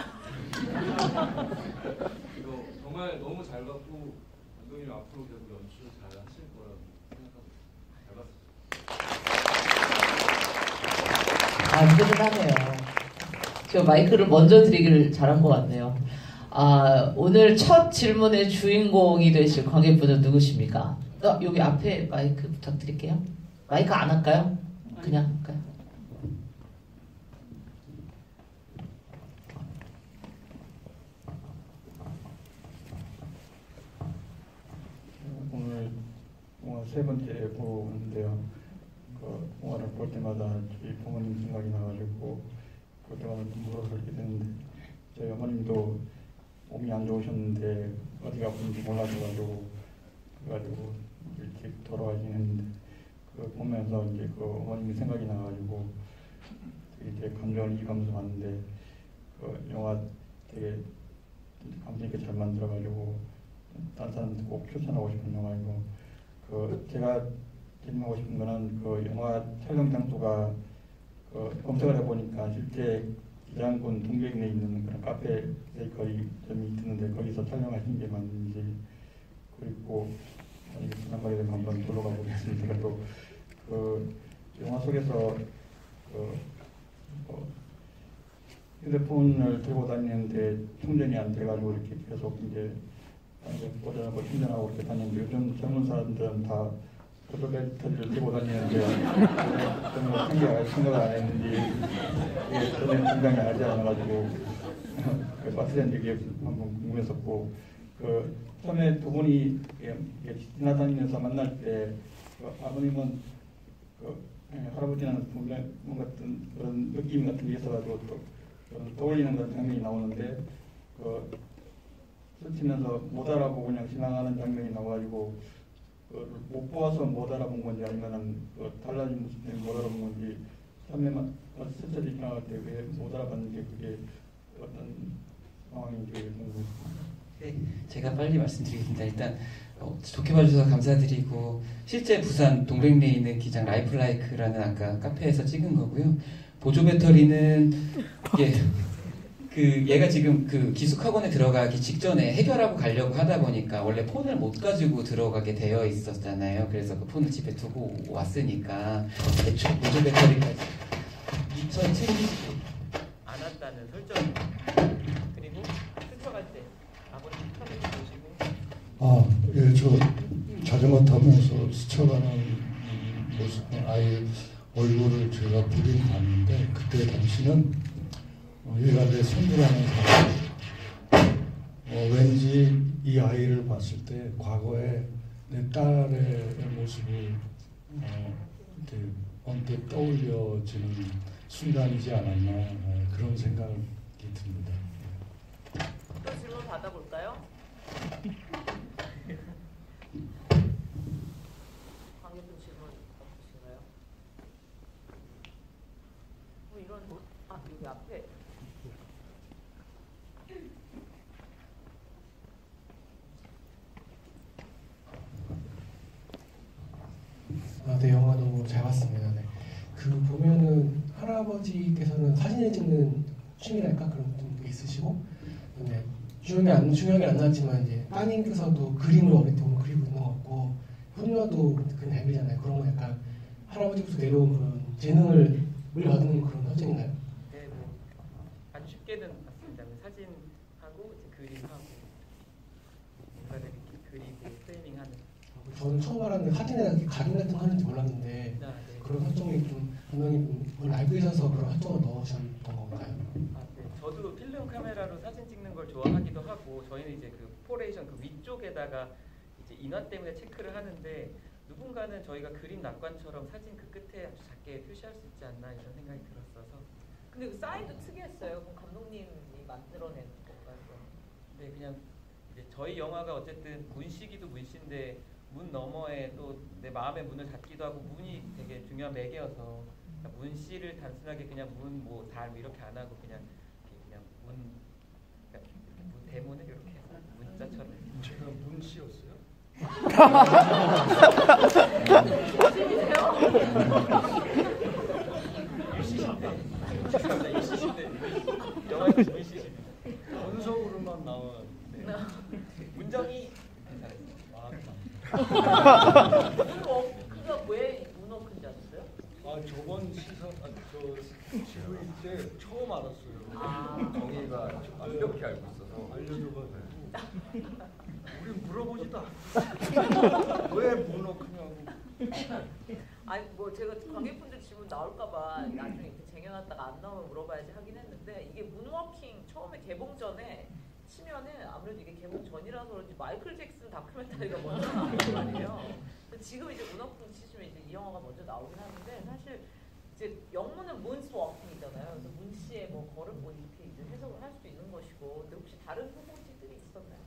이거 정말 너무 잘 봤고 감독님 앞으로 계속 연출 잘 하실 거라고 생각하고 잘 봤습니다. 든든하네요. 제가 마이크를 먼저 드리기를 잘한 것 같네요. 오늘 첫 질문의 주인공이 되실 관객분은 누구십니까? 여기 앞에 마이크 부탁드릴게요. 마이크 안 할까요? 그냥 할까요? 오늘 영화 3번째 보고 왔는데요. 그 영화를 볼 때마다 저희 부모님 생각이 나가지고 볼 때마다 눈물을 흘리게 되는데 저희 어머님도 몸이 안 좋으셨는데 어디가 아픈지 몰라서가지고 그래가지고 일찍 돌아가긴 했는데 그 보면서 이제 그 어머님이 생각이 나가지고 되게 감정을 이입하면서 봤는데 그 영화 되게 감정 있게 잘 만들어가지고 다른 사람한테 꼭 추천하고 싶은 영화이고 그 제가 질문하고 싶은 거는 그 영화 촬영 장소가 그 검색을 해보니까 실제 기장군 동백리에 있는 그런 카페 베이커리점이 있는데 거기서 촬영하신 게 맞는지 그리고 지난번에 되면 한번 돌아가 보겠습니다. 그리고 그 영화 속에서 휴대폰을 들고 다니는데 충전이 안 돼가지고 이렇게 계속 이제 꽂아놓고 충전하고 이렇게 다니는데 요즘 젊은 사람들은 다 포토벨트를 들고 다니는데 저는 생각을 안 했는지 이게 전에 굉장히 알지 않아가지고 마트랜드 이게 한번 궁금했었고 그 처음에 두 분이 지나다니면서 만날 때 아버님은 할아버지는 뭔가 그런 느낌 같은 게 있어가지고 또 떠올리는 그런 장면이 나오는데 스치면서 못 알아보고 그냥 지나가는 장면이 나와가지고 못 보아서 못 알아본 건지 아니면 달라진 모습 때문에 못 알아본 건지 처음에만 스쳐지 지나갈 때 왜 못 알아봤는지 그게 어떤 상황인지 궁금했습니다. 네, 제가 빨리 말씀드리겠습니다. 일단 좋게 봐주셔서 감사드리고 실제 부산 동백리에 있는 기장 라이프라이크라는 아까 카페에서 찍은 거고요. 보조 배터리는 얘가 지금 그 기숙학원에 들어가기 직전에 해결하고 가려고 하다 보니까 원래 폰을 못 가지고 들어가게 되어 있었잖아요. 그래서 그 폰을 집에 두고 왔으니까 애초에 보조 배터리까지 2070 안 왔다는 설정. 그리고 스쳐갈 때 아버님 카메라 보시고. 예, 저 자전거 타면서 스쳐가는 모습, 아이 얼굴을 제가 보긴 봤는데 그때 당시는 얘가 내 손주라는 사람, 왠지 이 아이를 봤을 때 과거에 내 딸의 모습을 이렇게 언뜻 떠올려지는 순간이지 않았나 그런 생각이 듭니다. 또 질문 받아볼까요? 관객분 질문 없으신가요? 이런 여기 앞에 네, 영화 너무 잘 봤습니다. 네. 그 보면은 할아버지께서는 사진을 찍는 취미랄까 그런 게 있으시고, 네, 중요하게 안 나왔지만 이제 따님께서도 그림을 어릴 때부터 그리고 있는 것 같고, 혼녀도 그림 잘 그리잖아요. 그런 거 약간 할아버지부터 내려온 그런 재능을 물려받는 그런 설정인가요? 네, 아주 쉽게는 맞습니다. 사진하고 이제 그림하고 뭔가를 이렇게 그리고 프레이밍하는. 저는 처음 알았는데 사진에 이렇게 각인 같은 거 하는지 몰랐는데 그런 설정이 좀 분명히 알고 계셔서 그런 설정을 넣으셨던 건가요? 네. 저도 필름 카메라로 사진 찍는 걸 좋아하기도 하고 저희는 이제 그 포레이션 그 위쪽에다가 이제 인화 때문에 체크를 하는데 누군가는 저희가 그림 낙관처럼 사진 그 끝에 아주 작게 표시할 수 있지 않나 이런 생각이 들었어서. 근데 그 사인도 특이했어요. 그럼 감독님이 만들어낸 건가요? 네, 그냥 이제 저희 영화가 어쨌든 문시기도 문시인데 문 너머에 또 내 마음의 문을 닫기도 하고 문이 되게 중요한 매개여서 그러니까 문씨를 단순하게 그냥 문 뭐 달 이렇게 안 하고 그냥 문 그러니까 문 대문을 이렇게 해서 문자처럼. 제가 문씨였어요? 영화에서 문씨십니다. 원석으로만 나온 문정이 그가 왜 문워크인지 아셨어요? 저번 시상 지구일 때 처음 알았어요. 정의가 완벽히 알고 있어서 알려줘가지고 우린 물어보지도 않았어. 왜 문워크냐고. 아니 뭐 제가 관객분들 질문 나올까봐 나중에 이렇게 쟁여놨다가 안 나오면 물어봐야지 하긴 했는데 이게 문워킹 처음에 개봉 전에 치면은 아무래도 이게 개봉 전이라서 그런지 마이클 잭슨 다큐멘터리가 먼저 나오는 말이에요. 지금 이제 문워킹 치시면 이제 이 영화가 먼저 나오긴 하는데 사실 이제 영문은 문스워킹이잖아요. 그래서 문 씨의 뭐 걸음 뭐 이렇게 이제 해석을 할 수도 있는 것이고. 근데 혹시 다른 소설들이 있었나요?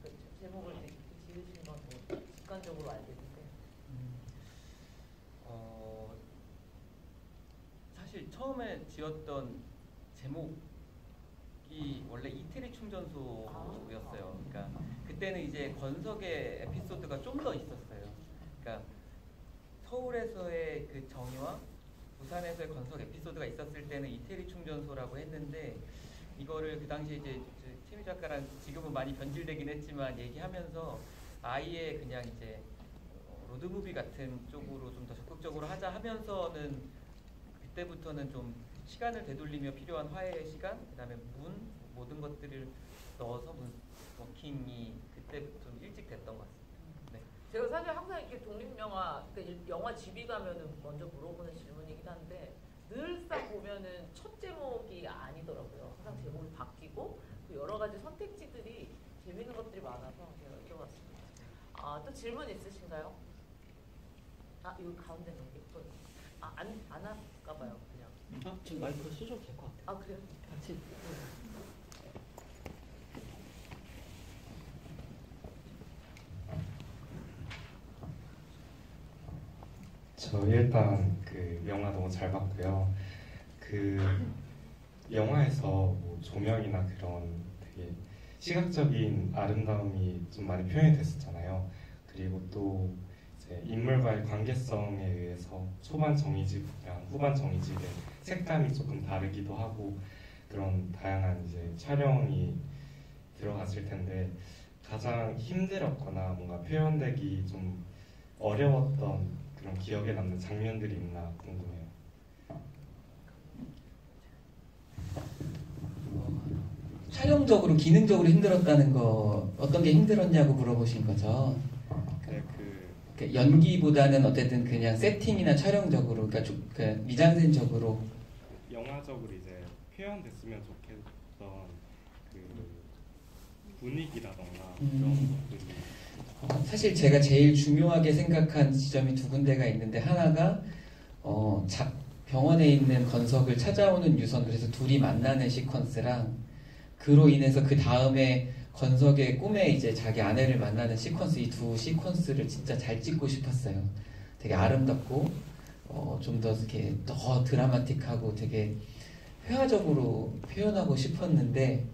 그 제목을 이렇게 지으신 건 뭐 직관적으로 알겠는데. 사실 처음에 지었던 제목이 원래 이태리 충전소였어요. 그러니까 그때는 이제 건석의 에피소드가 좀 더 있었어요. 그러니까 서울에서의 그 정의와 부산에서의 건석 에피소드가 있었을 때는 이태리 충전소라고 했는데 이거를 그 당시에 이제 최미 작가랑 지금은 많이 변질되긴 했지만 얘기하면서 아예 그냥 이제 로드무비 같은 쪽으로 좀 더 적극적으로 하자 하면서는 그때부터는 좀 시간을 되돌리며 필요한 화해의 시간, 그다음에 모든 것들을 넣어서 워킹이 그때부터 좀 일찍 됐던 것 같습니다. 네. 제가 사실 항상 이렇게 독립영화, 그러니까 영화 집이 가면은 먼저 물어보는 질문이긴 한데 늘상 보면은 첫 제목이 아니더라고요. 항상 제목이 바뀌고 그 여러 가지 선택지들이 재밌는 것들이 많아서 제가 여쭤봤습니다. 또 질문 있으신가요? 여기 가운데 예쁜. 안 할까 봐요, 그냥. 지금 마이크 쓰셔도 될 것 같아요. 그래요? 같이. 저 일단 그 영화 너무 잘 봤고요. 그 영화에서 뭐 조명이나 그런 되게 시각적인 아름다움이 좀 많이 표현이 됐었잖아요. 그리고 또 이제 인물과의 관계성에 의해서 초반 정의집이랑 후반 정의집의 색감이 조금 다르기도 하고 그런 다양한 이제 촬영이 들어갔을 텐데 가장 힘들었거나 뭔가 표현되기 좀 어려웠던 그런 기억에 남는 장면들이 있나 궁금해요. 촬영적으로 기능적으로 힘들었다는 거 어떤 게 힘들었냐고 물어보신 거죠. 네, 그러니까 연기보다는 어쨌든 그냥 세팅이나 촬영적으로 그러니까 미장센적으로 영화적으로 이제 표현됐으면 좋겠던 그 분위기라던가 그런 것들이 사실 제가 제일 중요하게 생각한 지점이 두 군데가 있는데 하나가 병원에 있는 건석을 찾아오는 유선 그래서 둘이 만나는 시퀀스랑 그로 인해서 그 다음에 건석의 꿈에 이제 자기 아내를 만나는 시퀀스 이 두 시퀀스를 진짜 잘 찍고 싶었어요. 되게 아름답고 좀 더 이렇게 더 드라마틱하고 되게 회화적으로 표현하고 싶었는데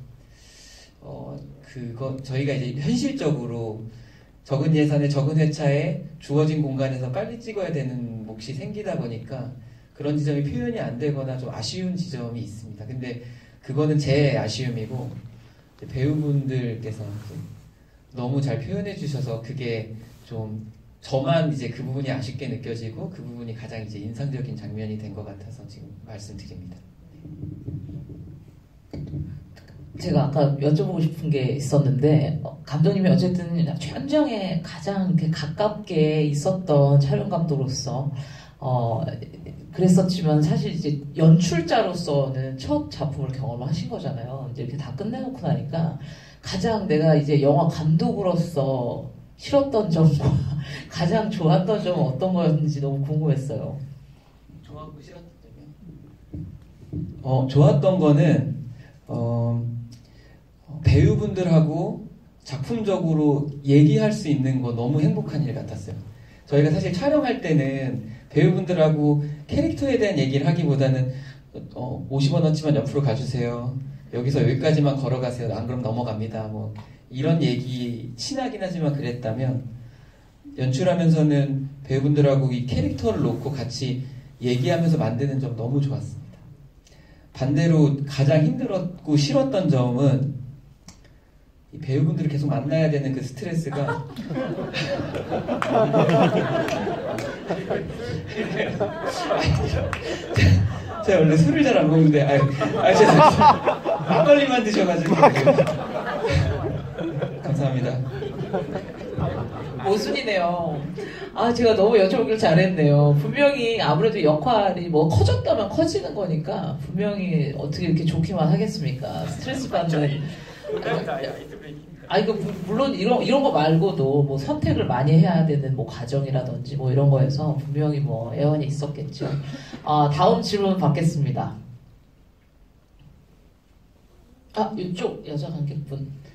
그거 저희가 이제 현실적으로 적은 예산에 적은 회차에 주어진 공간에서 빨리 찍어야 되는 몫이 생기다 보니까 그런 지점이 표현이 안 되거나 좀 아쉬운 지점이 있습니다. 근데 그거는 제 아쉬움이고 배우분들께서 너무 잘 표현해 주셔서 그게 좀 저만 이제 그 부분이 아쉽게 느껴지고 그 부분이 가장 이제 인상적인 장면이 된 것 같아서 지금 말씀드립니다. 제가 아까 여쭤보고 싶은 게 있었는데 감독님이 어쨌든 현장에 가장 이렇게 가깝게 있었던 촬영 감독으로서 그랬었지만 사실 이제 연출자로서는 첫 작품을 경험하신 거잖아요. 이제 이렇게 다 끝내놓고 나니까 가장 내가 이제 영화 감독으로서 싫었던 점과 가장 좋았던 점은 어떤 거였는지 너무 궁금했어요. 좋았고 싫었던 점이요? 좋았던 거는 배우분들하고 작품적으로 얘기할 수 있는 거 너무 행복한 일 같았어요. 저희가 사실 촬영할 때는 배우분들하고 캐릭터에 대한 얘기를 하기보다는 50원어치만 옆으로 가주세요. 여기서 여기까지만 걸어가세요. 안 그럼 넘어갑니다. 뭐 이런 얘기 친하긴 하지만 그랬다면 연출하면서는 배우분들하고 이 캐릭터를 놓고 같이 얘기하면서 만드는 점 너무 좋았습니다. 반대로 가장 힘들었고 싫었던 점은 이 배우분들을 계속 만나야 되는 그 스트레스가 제가 원래 술을 잘 안 먹는데 제가 막걸리만 드셔가지고 감사합니다. 모순이네요. 제가 너무 여쭤보길 잘했네요. 분명히 아무래도 역할이 뭐 커졌다면 커지는 거니까 분명히 어떻게 이렇게 좋게만 하겠습니까? 스트레스 받는. 이거 물론 이런 거 말고도 뭐 선택을 많이 해야 되는 뭐 과정이라든지 뭐 이런 거에서 분명히 뭐 애환이 있었겠죠. 다음 질문 받겠습니다. 이쪽 여자 관객분.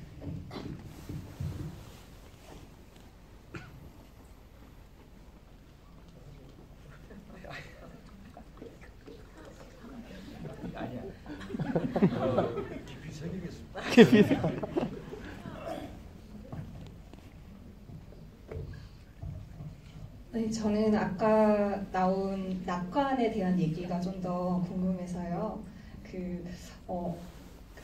깊이 네, 저는 아까 나온 낙관에 대한 얘기가 좀 더 궁금해서요.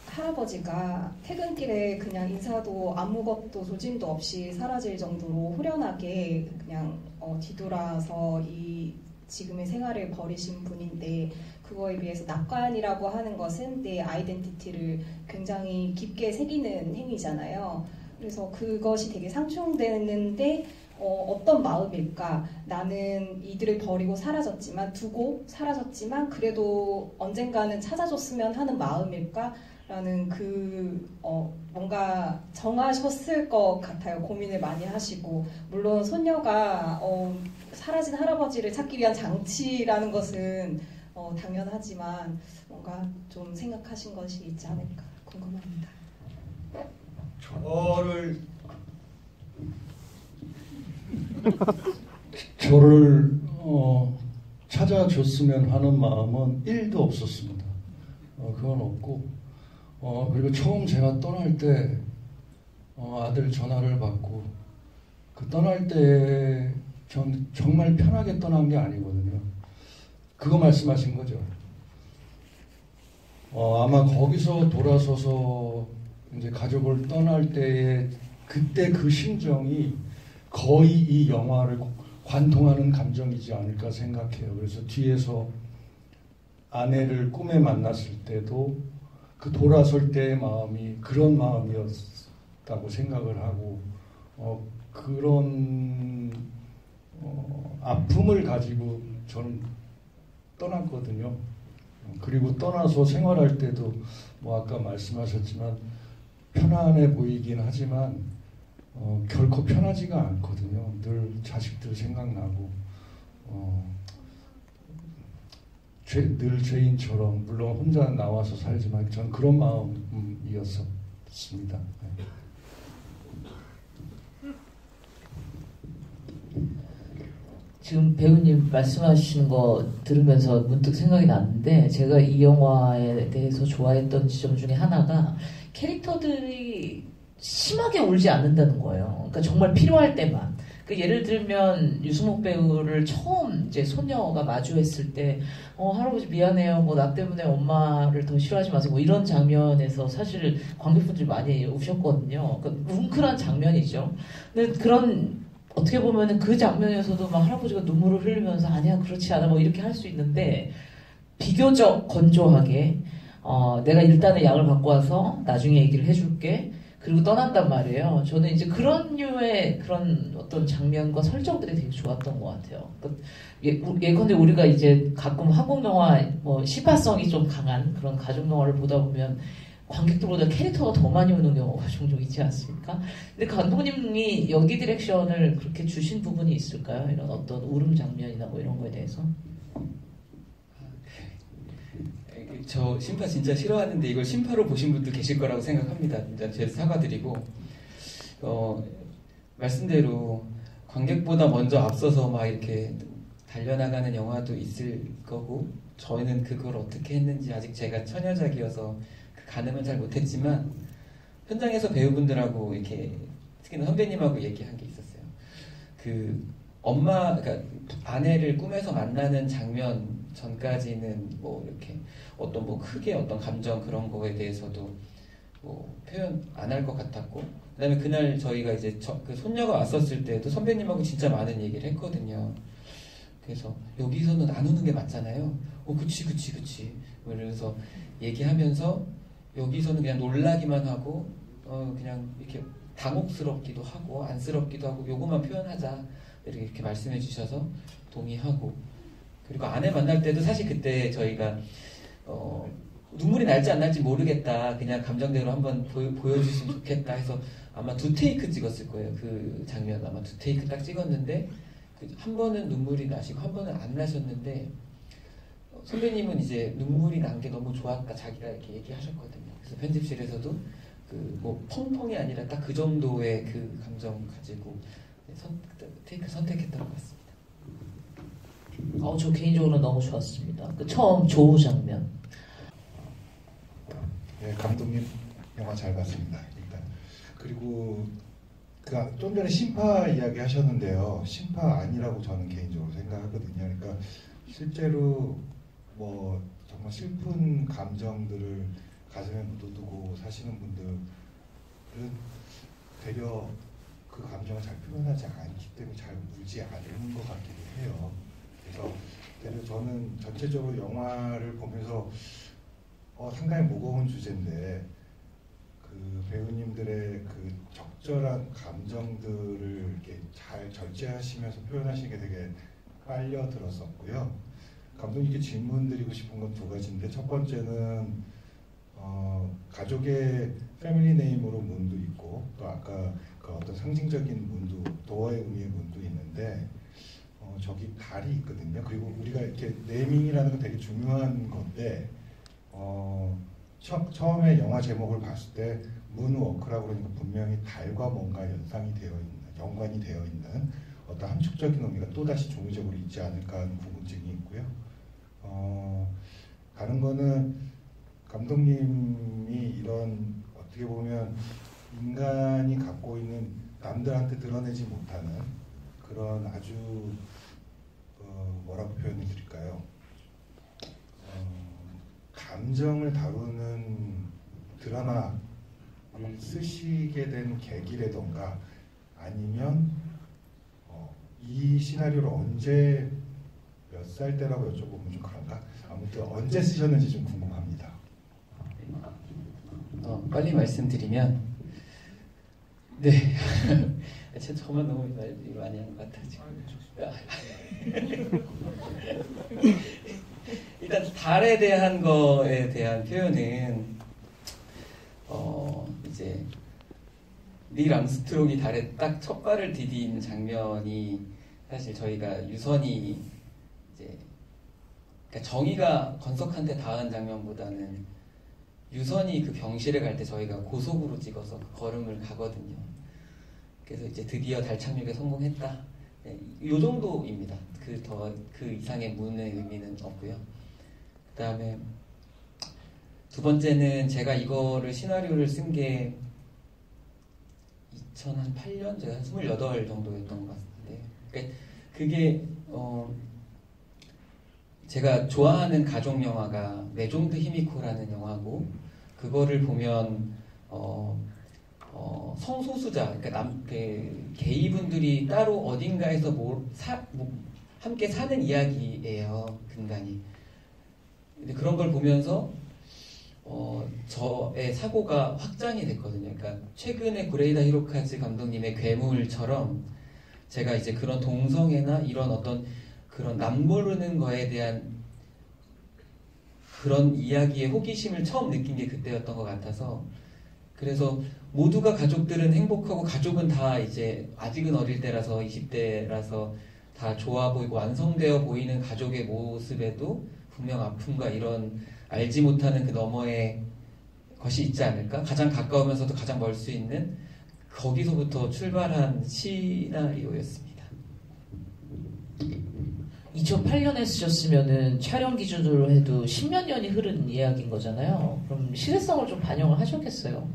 할아버지가 퇴근길에 그냥 인사도 아무것도 조짐도 없이 사라질 정도로 후련하게 그냥 뒤돌아서 이 지금의 생활을 버리신 분인데 그거에 비해서 낙관이라고 하는 것은 내 아이덴티티를 굉장히 깊게 새기는 행위잖아요. 그래서 그것이 되게 상충되는데 어떤 마음일까? 나는 이들을 버리고 두고 사라졌지만 그래도 언젠가는 찾아줬으면 하는 마음일까? 라는 뭔가 정하셨을 것 같아요. 고민을 많이 하시고. 물론 손녀가 사라진 할아버지를 찾기 위한 장치라는 것은 당연하지만 뭔가 좀 생각하신 것이 있지 않을까 궁금합니다. 저를 찾아줬으면 하는 마음은 1도 없었습니다. 그건 없고 그리고 처음 제가 떠날 때 아들 전화를 받고 그 떠날 때 정말 편하게 떠난 게 아니거든요. 그거 말씀하신 거죠. 아마 거기서 돌아서서 이제 가족을 떠날 때의 그때 그 심정이 거의 이 영화를 관통하는 감정이지 않을까 생각해요. 그래서 뒤에서 아내를 꿈에 만났을 때도 그 돌아설 때의 마음이 그런 마음이었다고 생각을 하고 그런 아픔을 가지고 저는 떠났거든요. 그리고 떠나서 생활할 때도 뭐 아까 말씀하셨지만 편안해 보이긴 하지만 결코 편하지가 않거든요. 늘 자식들 생각나고 늘 죄인처럼 물론 혼자 나와서 살지만 전 그런 마음이었습니다. 네. 지금 배우님 말씀하시는 거 들으면서 문득 생각이 났는데 제가 이 영화에 대해서 좋아했던 지점 중에 하나가 캐릭터들이 심하게 울지 않는다는 거예요. 그러니까 정말 필요할 때만. 그 예를 들면 유승욱 배우를 처음 이제 소녀가 마주했을 때 할아버지 미안해요. 뭐 나 때문에 엄마를 더 싫어하지 마세요. 뭐 이런 장면에서 사실 관객분들이 많이 우셨거든요. 그러니까 뭉클한 장면이죠. 근데 그런 어떻게 보면은 그 장면에서도 막 할아버지가 눈물을 흘리면서 아니야 그렇지 않아 뭐 이렇게 할 수 있는데 비교적 건조하게 내가 일단은 약을 갖고 와서 나중에 얘기를 해줄게. 그리고 떠난단 말이에요. 저는 이제 그런 류의 그런 어떤 장면과 설정들이 되게 좋았던 것 같아요. 예컨대 우리가 이제 가끔 한국 영화 뭐 시파성이 좀 강한 그런 가족 영화를 보다 보면 관객들보다 캐릭터가 더 많이 오는 경우가 종종 있지 않습니까? 근데 감독님이 연기 디렉션을 그렇게 주신 부분이 있을까요? 이런 어떤 울음 장면이나 뭐 이런 거에 대해서? 저 심파 진짜 싫어하는데 이걸 심파로 보신 분도 계실 거라고 생각합니다. 진짜 제 사과드리고 말씀대로 관객보다 먼저 앞서서 막 이렇게 달려나가는 영화도 있을 거고 저희는 그걸 어떻게 했는지 아직 제가 처녀작이어서 그 가늠은 잘 못했지만 현장에서 배우분들하고 이렇게 특히나 선배님하고 얘기한 게 있었어요. 그 그러니까 아내를 꿈에서 만나는 장면 전까지는 뭐 이렇게 어떤 뭐 크게 어떤 감정 그런 거에 대해서도 뭐 표현 안 할 것 같았고 그다음에 그날 저희가 이제 그 손녀가 왔었을 때도 선배님하고 진짜 많은 얘기를 했거든요. 그래서 여기서는 안 우는 게 맞잖아요. 그치. 그래서 얘기하면서 여기서는 그냥 놀라기만 하고 그냥 이렇게 당혹스럽기도 하고 안쓰럽기도 하고 요것만 표현하자 이렇게 말씀해 주셔서 동의하고 그리고 아내 만날 때도 사실 그때 저희가 눈물이 날지 안 날지 모르겠다 그냥 감정대로 한번 보여주시면 좋겠다 해서 아마 2테이크 찍었을 거예요. 그 장면 아마 2테이크 딱 찍었는데 한 번은 눈물이 나시고 한 번은 안 나셨는데 선배님은 이제 눈물이 난 게 너무 좋았다 자기가 이렇게 얘기하셨거든요. 그래서 편집실에서도 그 뭐 펑펑이 아니라 딱 그 정도의 그 감정 가지고 테이크 선택했던 것 같습니다. 저 개인적으로 너무 좋았습니다. 그 처음 조우 장면. 네, 감독님 영화 잘 봤습니다. 일단 그리고 좀 전에 심파 이야기 하셨는데요. 심파 아니라고 저는 개인적으로 생각하거든요. 그러니까 실제로 뭐 정말 슬픈 감정들을 가슴에 묻어두고 사시는 분들은 되려 그 감정을 잘 표현하지 않기 때문에 잘 울지 않는 것 같기도 해요. 그래서 되려 저는 전체적으로 영화를 보면서 상당히 무거운 주제인데 그 배우님들의 그 적절한 감정들을 이렇게 잘 절제하시면서 표현하시는 게 되게 빨려 들었었고요. 감독님께 질문 드리고 싶은 건 2가지인데 첫 번째는 가족의 패밀리 네임으로 문도 있고 또 아까 그 어떤 상징적인 문도 도어의 의미의 문도 있는데 저기 달이 있거든요. 그리고 우리가 이렇게 네이밍이라는 건 되게 중요한 건데 처음에 영화 제목을 봤을 때 문워크라고 그러니까 분명히 달과 뭔가 연관이 되어 있는 어떤 함축적인 의미가 또다시 종이적으로 있지 않을까 하는 궁금증이 있고요. 다른 거는 감독님이 이런 어떻게 보면 인간이 갖고 있는 남들한테 드러내지 못하는 그런 아주 뭐라고 표현을 드릴까요? 감정을 다루는 드라마를 쓰시게 된 계기라던가 아니면 이 시나리오를 언제 몇 살 때라고 여쭤보면 좀 그런가? 아무튼 언제 쓰셨는지 좀 궁금합니다. 빨리 말씀드리면 네 저만 너무 말 많이 한 것 같아 지금. 일단 달에 대한 거에 대한 표현은 이제 닐 암스트롱이 달에 딱 첫 발을 디딘 장면이 사실 저희가 유선이 이제 그러니까 정의가 건석한테 닿은 장면보다는 유선이 그 병실에 갈 때 저희가 고속으로 찍어서 그 걸음을 가거든요. 그래서 이제 드디어 달 착륙에 성공했다. 네, 이 정도입니다. 그 이상의 문의 의미는 없고요. 그 다음에 두 번째는 제가 이거를 시나리오를 쓴 게 2008년 제가 28 정도였던 것 같은데 그게 제가 좋아하는 가족 영화가 메종드 히미코라는 영화고 그거를 보면 성소수자 그러니까 게이분들이 따로 어딘가에서 함께 사는 이야기예요. 근간이. 근데 그런 걸 보면서 저의 사고가 확장이 됐거든요. 그러니까 최근에 구레이다 히로카즈 감독님의 괴물처럼 제가 이제 그런 동성애나 이런 어떤 그런 남모르는 거에 대한 그런 이야기의 호기심을 처음 느낀 게 그때였던 것 같아서 그래서 모두가 가족들은 행복하고 가족은 다 이제 아직은 어릴 때라서 20대라서 다 좋아 보이고 완성되어 보이는 가족의 모습에도 분명 아픔과 이런 알지 못하는 그 너머의 것이 있지 않을까? 가장 가까우면서도 가장 멀 수 있는 거기서부터 출발한 시나리오였습니다. 2008년에 쓰셨으면은 촬영 기준으로 해도 10몇 년이 흐른 이야기인 거잖아요. 그럼 시대성을 좀 반영을 하셨겠어요?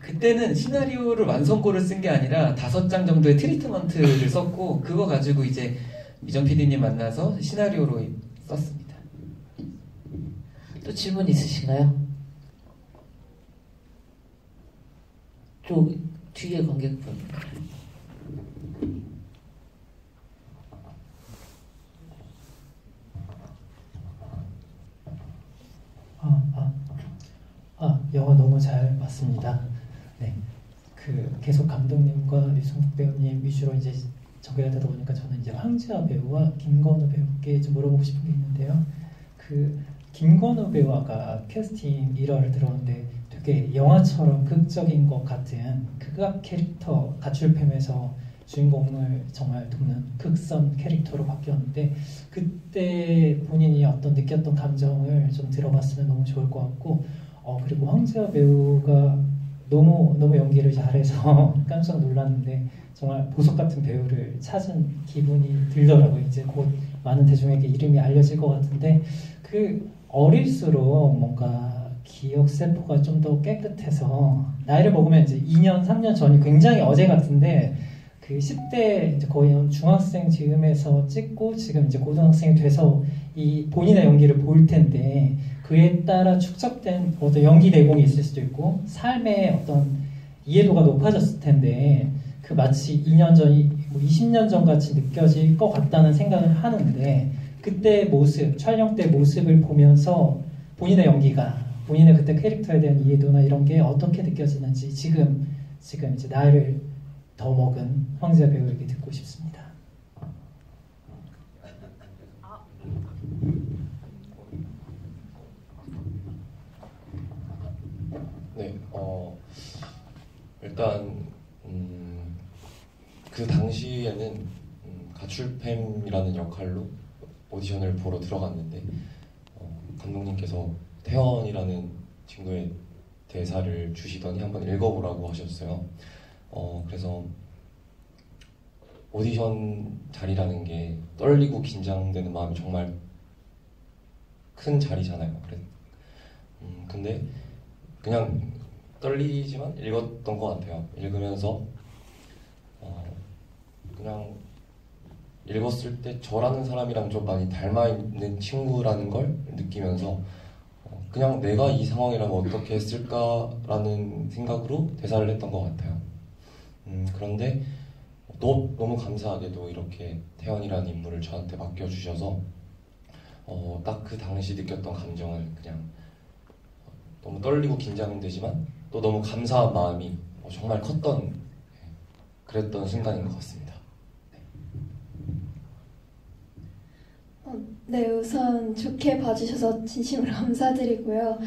그때는 시나리오를 완성고를 쓴 게 아니라 5장 정도의 트리트먼트를 썼고 그거 가지고 이제 미정 PD님 만나서 시나리오로 썼습니다. 또 질문 있으신가요? 또 뒤에 관객분. 영화 너무 잘 봤습니다. 네, 계속 감독님과 류승국 배우님 위주로 이제 전개가 되다 보니까 저는 이제 황지아 배우와 김건우 배우께 좀 물어보고 싶은 게 있는데요. 김건우 배우가 캐스팅 일화를 들었는데 되게 영화처럼 극적인 것 같은 극악 캐릭터 가출팸에서 주인공을 정말 돕는 극선 캐릭터로 바뀌었는데 그때 본인이 어떤 느꼈던 감정을 좀 들어봤으면 너무 좋을 것 같고 그리고 황지아 배우가 너무 연기를 잘해서 깜짝 놀랐는데 정말 보석 같은 배우를 찾은 기분이 들더라고요. 이제 곧 많은 대중에게 이름이 알려질 것 같은데 어릴수록 뭔가 기억 세포가 좀 더 깨끗해서 나이를 먹으면 이제 2년, 3년 전이 굉장히 어제 같은데 10대 이제 거의 중학생 즈음에서 찍고 지금 이제 고등학생이 돼서 이 본인의 연기를 볼 텐데 그에 따라 축적된 어떤 연기 내공이 있을 수도 있고 삶의 어떤 이해도가 높아졌을 텐데 마치 2년 전이 20년 전 같이 느껴질 것 같다는 생각을 하는데 그때 모습, 촬영 때 모습을 보면서 본인의 연기가 본인의 그때 캐릭터에 대한 이해도나 이런 게 어떻게 느껴지는지 지금 이제 나이를 더 먹은 황지아 배우에게 듣고 싶습니다. 네, 일단 그 당시에는 가출팸이라는 역할로 오디션을 보러 들어갔는데 감독님께서 태연이라는 친구의 대사를 주시더니 한번 읽어보라고 하셨어요. 그래서 오디션 자리라는 게 떨리고 긴장되는 마음이 정말 큰 자리잖아요. 근데 그냥 떨리지만 읽었던 것 같아요. 읽으면서 그냥 읽었을 때 저라는 사람이랑 좀 많이 닮아있는 친구라는 걸 느끼면서 그냥 내가 이 상황이라면 어떻게 했을까라는 생각으로 대사를 했던 것 같아요. 그런데 너무 감사하게도 이렇게 태연이라는 인물을 저한테 맡겨주셔서 딱 그 당시 느꼈던 감정은 그냥 너무 떨리고 긴장되지만 또 너무 감사한 마음이 정말 컸던 그랬던 순간인 것 같습니다. 네, 우선 좋게 봐주셔서 진심으로 감사드리고요.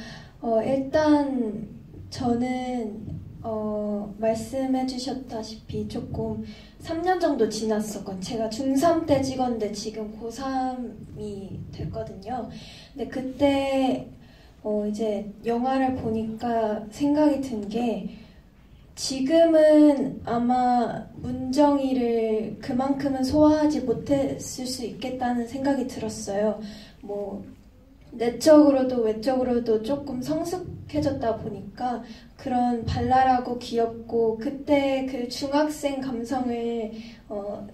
일단 저는 말씀해 주셨다시피 조금 3년 정도 지났었건 제가 중3 때 찍었는데 지금 고3이 됐거든요. 근데 그때 이제 영화를 보니까 생각이 든 게 지금은 아마 문정이를 그만큼은 소화하지 못했을 수 있겠다는 생각이 들었어요. 뭐 내적으로도 외적으로도 조금 성숙해졌다 보니까 그런 발랄하고 귀엽고 그때 그 중학생 감성을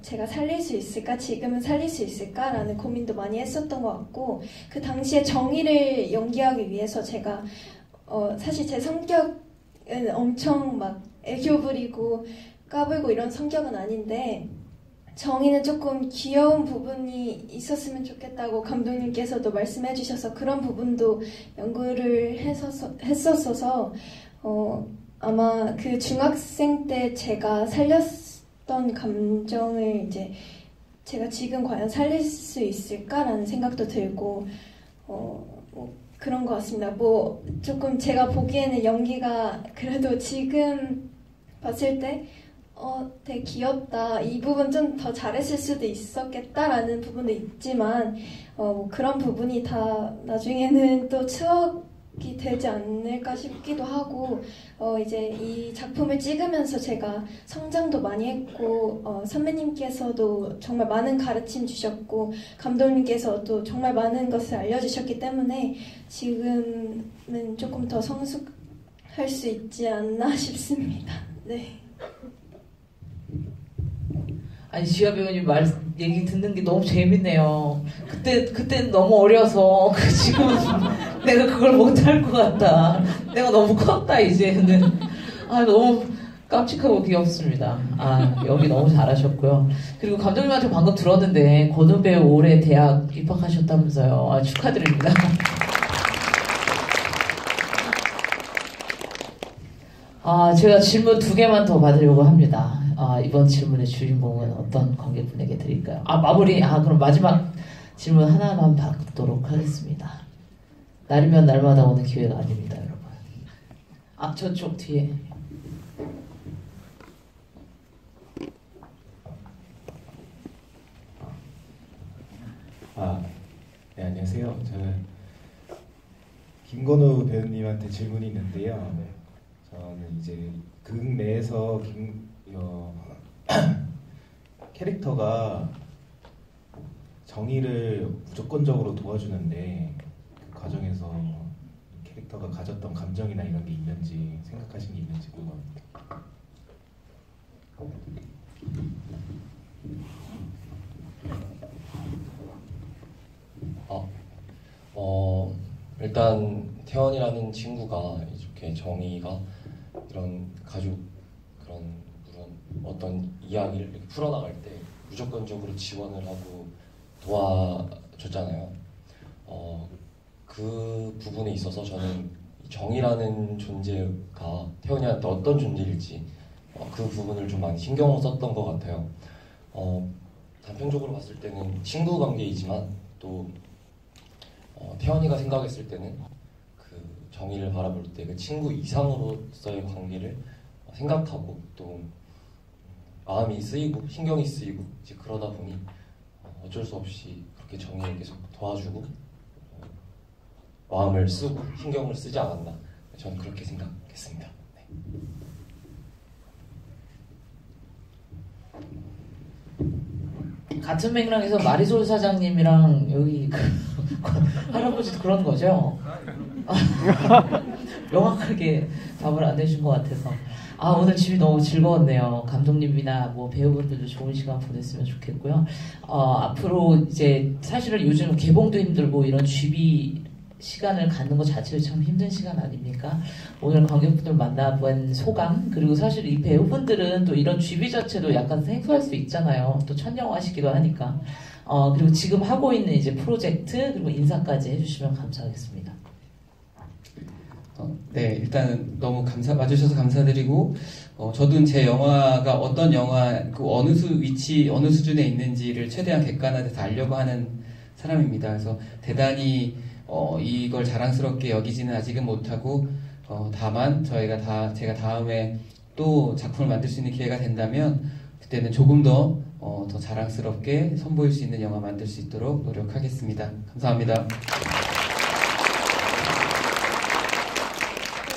제가 살릴 수 있을까? 지금은 살릴 수 있을까? 라는 고민도 많이 했었던 것 같고 그 당시에 정의를 연기하기 위해서 제가 사실 제 성격은 엄청 막 애교 부리고 까불고 이런 성격은 아닌데 정의는 조금 귀여운 부분이 있었으면 좋겠다고 감독님께서도 말씀해 주셔서 그런 부분도 연구를 했었어서 아마 그 중학생 때 제가 살렸던 감정을 이제 제가 지금 과연 살릴 수 있을까라는 생각도 들고 뭐 그런 것 같습니다. 뭐 조금 제가 보기에는 연기가 그래도 지금 봤을 때 되게 귀엽다. 이 부분 좀 더 잘했을 수도 있었겠다라는 부분도 있지만 뭐 그런 부분이 다 나중에는 또 추억이 되지 않을까 싶기도 하고 이제 이 작품을 찍으면서 제가 성장도 많이 했고 선배님께서도 정말 많은 가르침 주셨고 감독님께서도 정말 많은 것을 알려주셨기 때문에 지금은 조금 더 성숙할 수 있지 않나 싶습니다. 네. 아니 지아 배우님 얘기 듣는 게 너무 재밌네요. 그때는 너무 어려서 지금은 내가 그걸 못할 것 같다. 내가 너무 컸다 이제는. 너무 깜찍하고 귀엽습니다. 여기 너무 잘하셨고요. 그리고 감독님한테 방금 들었는데 권우 배우 올해 대학 입학하셨다면서요. 축하드립니다. 제가 질문 2개만 더 받으려고 합니다. 이번 질문의 주인공은 어떤 관객분에게 드릴까요? 마무리. 그럼 마지막 질문 하나만 받도록 하겠습니다. 날이면 날마다 오는 기회가 아닙니다, 여러분. 저쪽 뒤에. 네, 안녕하세요. 저는 김건우 배우님한테 질문이 있는데요. 저는 이제 극 내에서 캐릭터가 정의를 무조건적으로 도와주는데 그 과정에서 캐릭터가 가졌던 감정이나 이런 게 있는지 생각하신 게 있는지 궁금합니다. 일단 태연이라는 친구가 이렇게 정의가 이런 가족 그런 어떤 이야기를 이렇게 풀어나갈 때 무조건적으로 지원을 하고 도와줬잖아요. 그 부분에 있어서 저는 정의라는 존재가 태연이한테 어떤 존재일지 그 부분을 좀 많이 신경을 썼던 것 같아요. 단편적으로 봤을 때는 친구 관계이지만 또 태연이가 생각했을 때는 그 정의를 바라볼 때 그 친구 이상으로서의 관계를 생각하고 또 마음이 쓰이고 신경이 쓰이고 이제 그러다 보니 어쩔 수 없이 그렇게 정의를 계속 도와주고 마음을 쓰고 신경을 쓰지 않았나 저는 그렇게 생각했습니다. 같은 맥락에서 마리솔 사장님이랑 여기 할아버지도 그런 거죠? 명확하게 답을 안 해준 것 같아서. 오늘 집이 너무 즐거웠네요. 감독님이나 뭐 배우분들도 좋은 시간 보냈으면 좋겠고요. 앞으로 이제 사실은 요즘 개봉도 힘들고 이런 GV 시간을 갖는 것 자체도 참 힘든 시간 아닙니까? 오늘 관객분들 만나본 소감, 그리고 사실 이 배우분들은 또 이런 GV 자체도 약간 생소할 수 있잖아요. 또 첫 영화시기도 하니까. 그리고 지금 하고 있는 이제 프로젝트, 그리고 인사까지 해주시면 감사하겠습니다. 네, 일단 너무 와주셔서 감사드리고, 저도 제 영화가 어떤 영화, 그 어느 위치, 어느 수준에 있는지를 최대한 객관화돼서 알려고 하는 사람입니다. 그래서 대단히 이걸 자랑스럽게 여기지는 아직은 못하고, 다만 제가 다음에 또 작품을 만들 수 있는 기회가 된다면 그때는 조금 더 자랑스럽게 선보일 수 있는 영화 만들 수 있도록 노력하겠습니다. 감사합니다.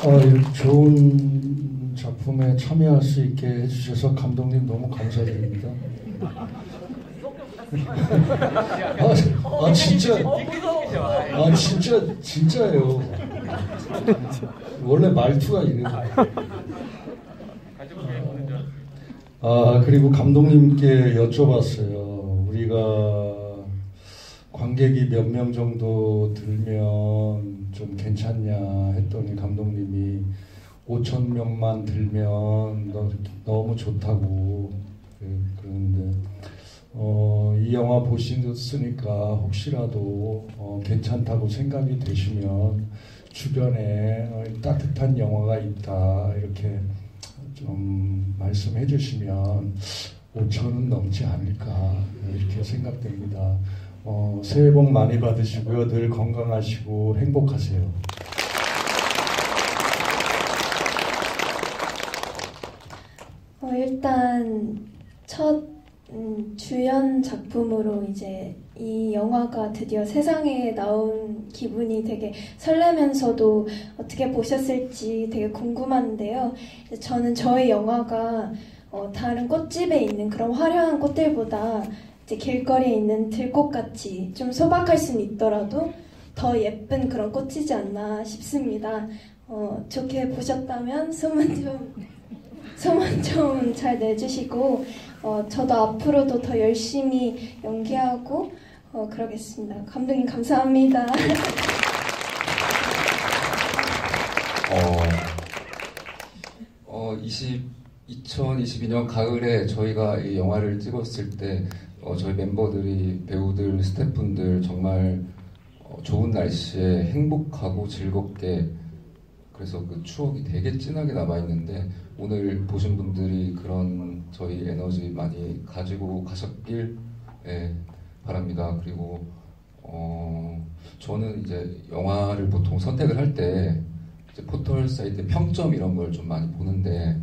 이렇게 좋은 작품에 참여할 수 있게 해주셔서 감독님 너무 감사드립니다. 진짜예요. 원래 말투가 이래요. 그리고 감독님께 여쭤봤어요. 우리가 관객이 몇 명 정도 들면 좀 괜찮냐 했더니 감독님이 5,000명만 들면 너무 좋다고 그러는데 이 영화 보시니까 혹시라도 괜찮다고 생각이 되시면 주변에 따뜻한 영화가 있다 이렇게 좀 말씀해 주시면 5,000은 넘지 않을까 이렇게 생각됩니다. 새해 복 많이 받으시고요. 늘 건강하시고 행복하세요. 일단 첫 주연 작품으로 이제 이 영화가 드디어 세상에 나온 기분이 되게 설레면서도 어떻게 보셨을지 되게 궁금한데요. 저는 저희 영화가 다른 꽃집에 있는 그런 화려한 꽃들보다 이제 길거리에 있는 들꽃같이 좀 소박할 수는 있더라도 더 예쁜 그런 꽃이지 않나 싶습니다. 좋게 보셨다면 소문 좀 잘 내주시고 저도 앞으로도 더 열심히 연기하고 그러겠습니다. 감독님 감사합니다. 2022년 가을에 저희가 이 영화를 찍었을 때 저희 멤버들이, 배우들, 스태프분들 정말 좋은 날씨에 행복하고 즐겁게, 그래서 그 추억이 되게 진하게 남아있는데 오늘 보신 분들이 그런 저희 에너지 많이 가지고 가셨길 바랍니다. 그리고 저는 이제 영화를 보통 선택을 할 때 포털 사이트 평점 이런 걸 좀 많이 보는데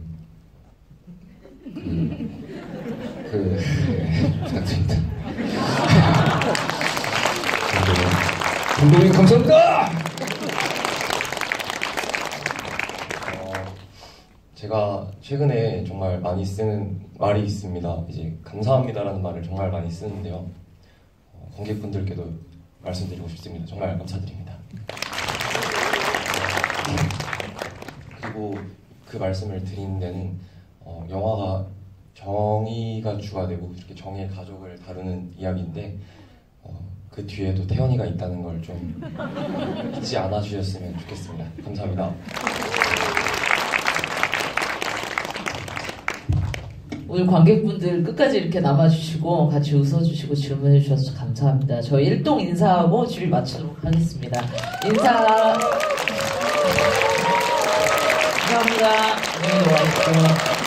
부탁드립니다. 감독님 감사합니다. 제가 최근에 정말 많이 쓰는 말이 있습니다. 이제 감사합니다라는 말을 정말 많이 쓰는데요. 관객분들께도 말씀드리고 싶습니다. 정말 감사드립니다. 그리고 그 말씀을 드린 데는 영화가 정의가 주가 되고 이렇게 정의의 가족을 다루는 이야기인데 그 뒤에도 태연이가 있다는 걸 좀 잊지 않아 주셨으면 좋겠습니다. 감사합니다. 오늘 관객분들 끝까지 이렇게 남아주시고 같이 웃어주시고 질문해주셔서 감사합니다. 저희 일동 인사하고 주를 마치도록 하겠습니다. 인사. 감사합니다. 오늘 와주십시오.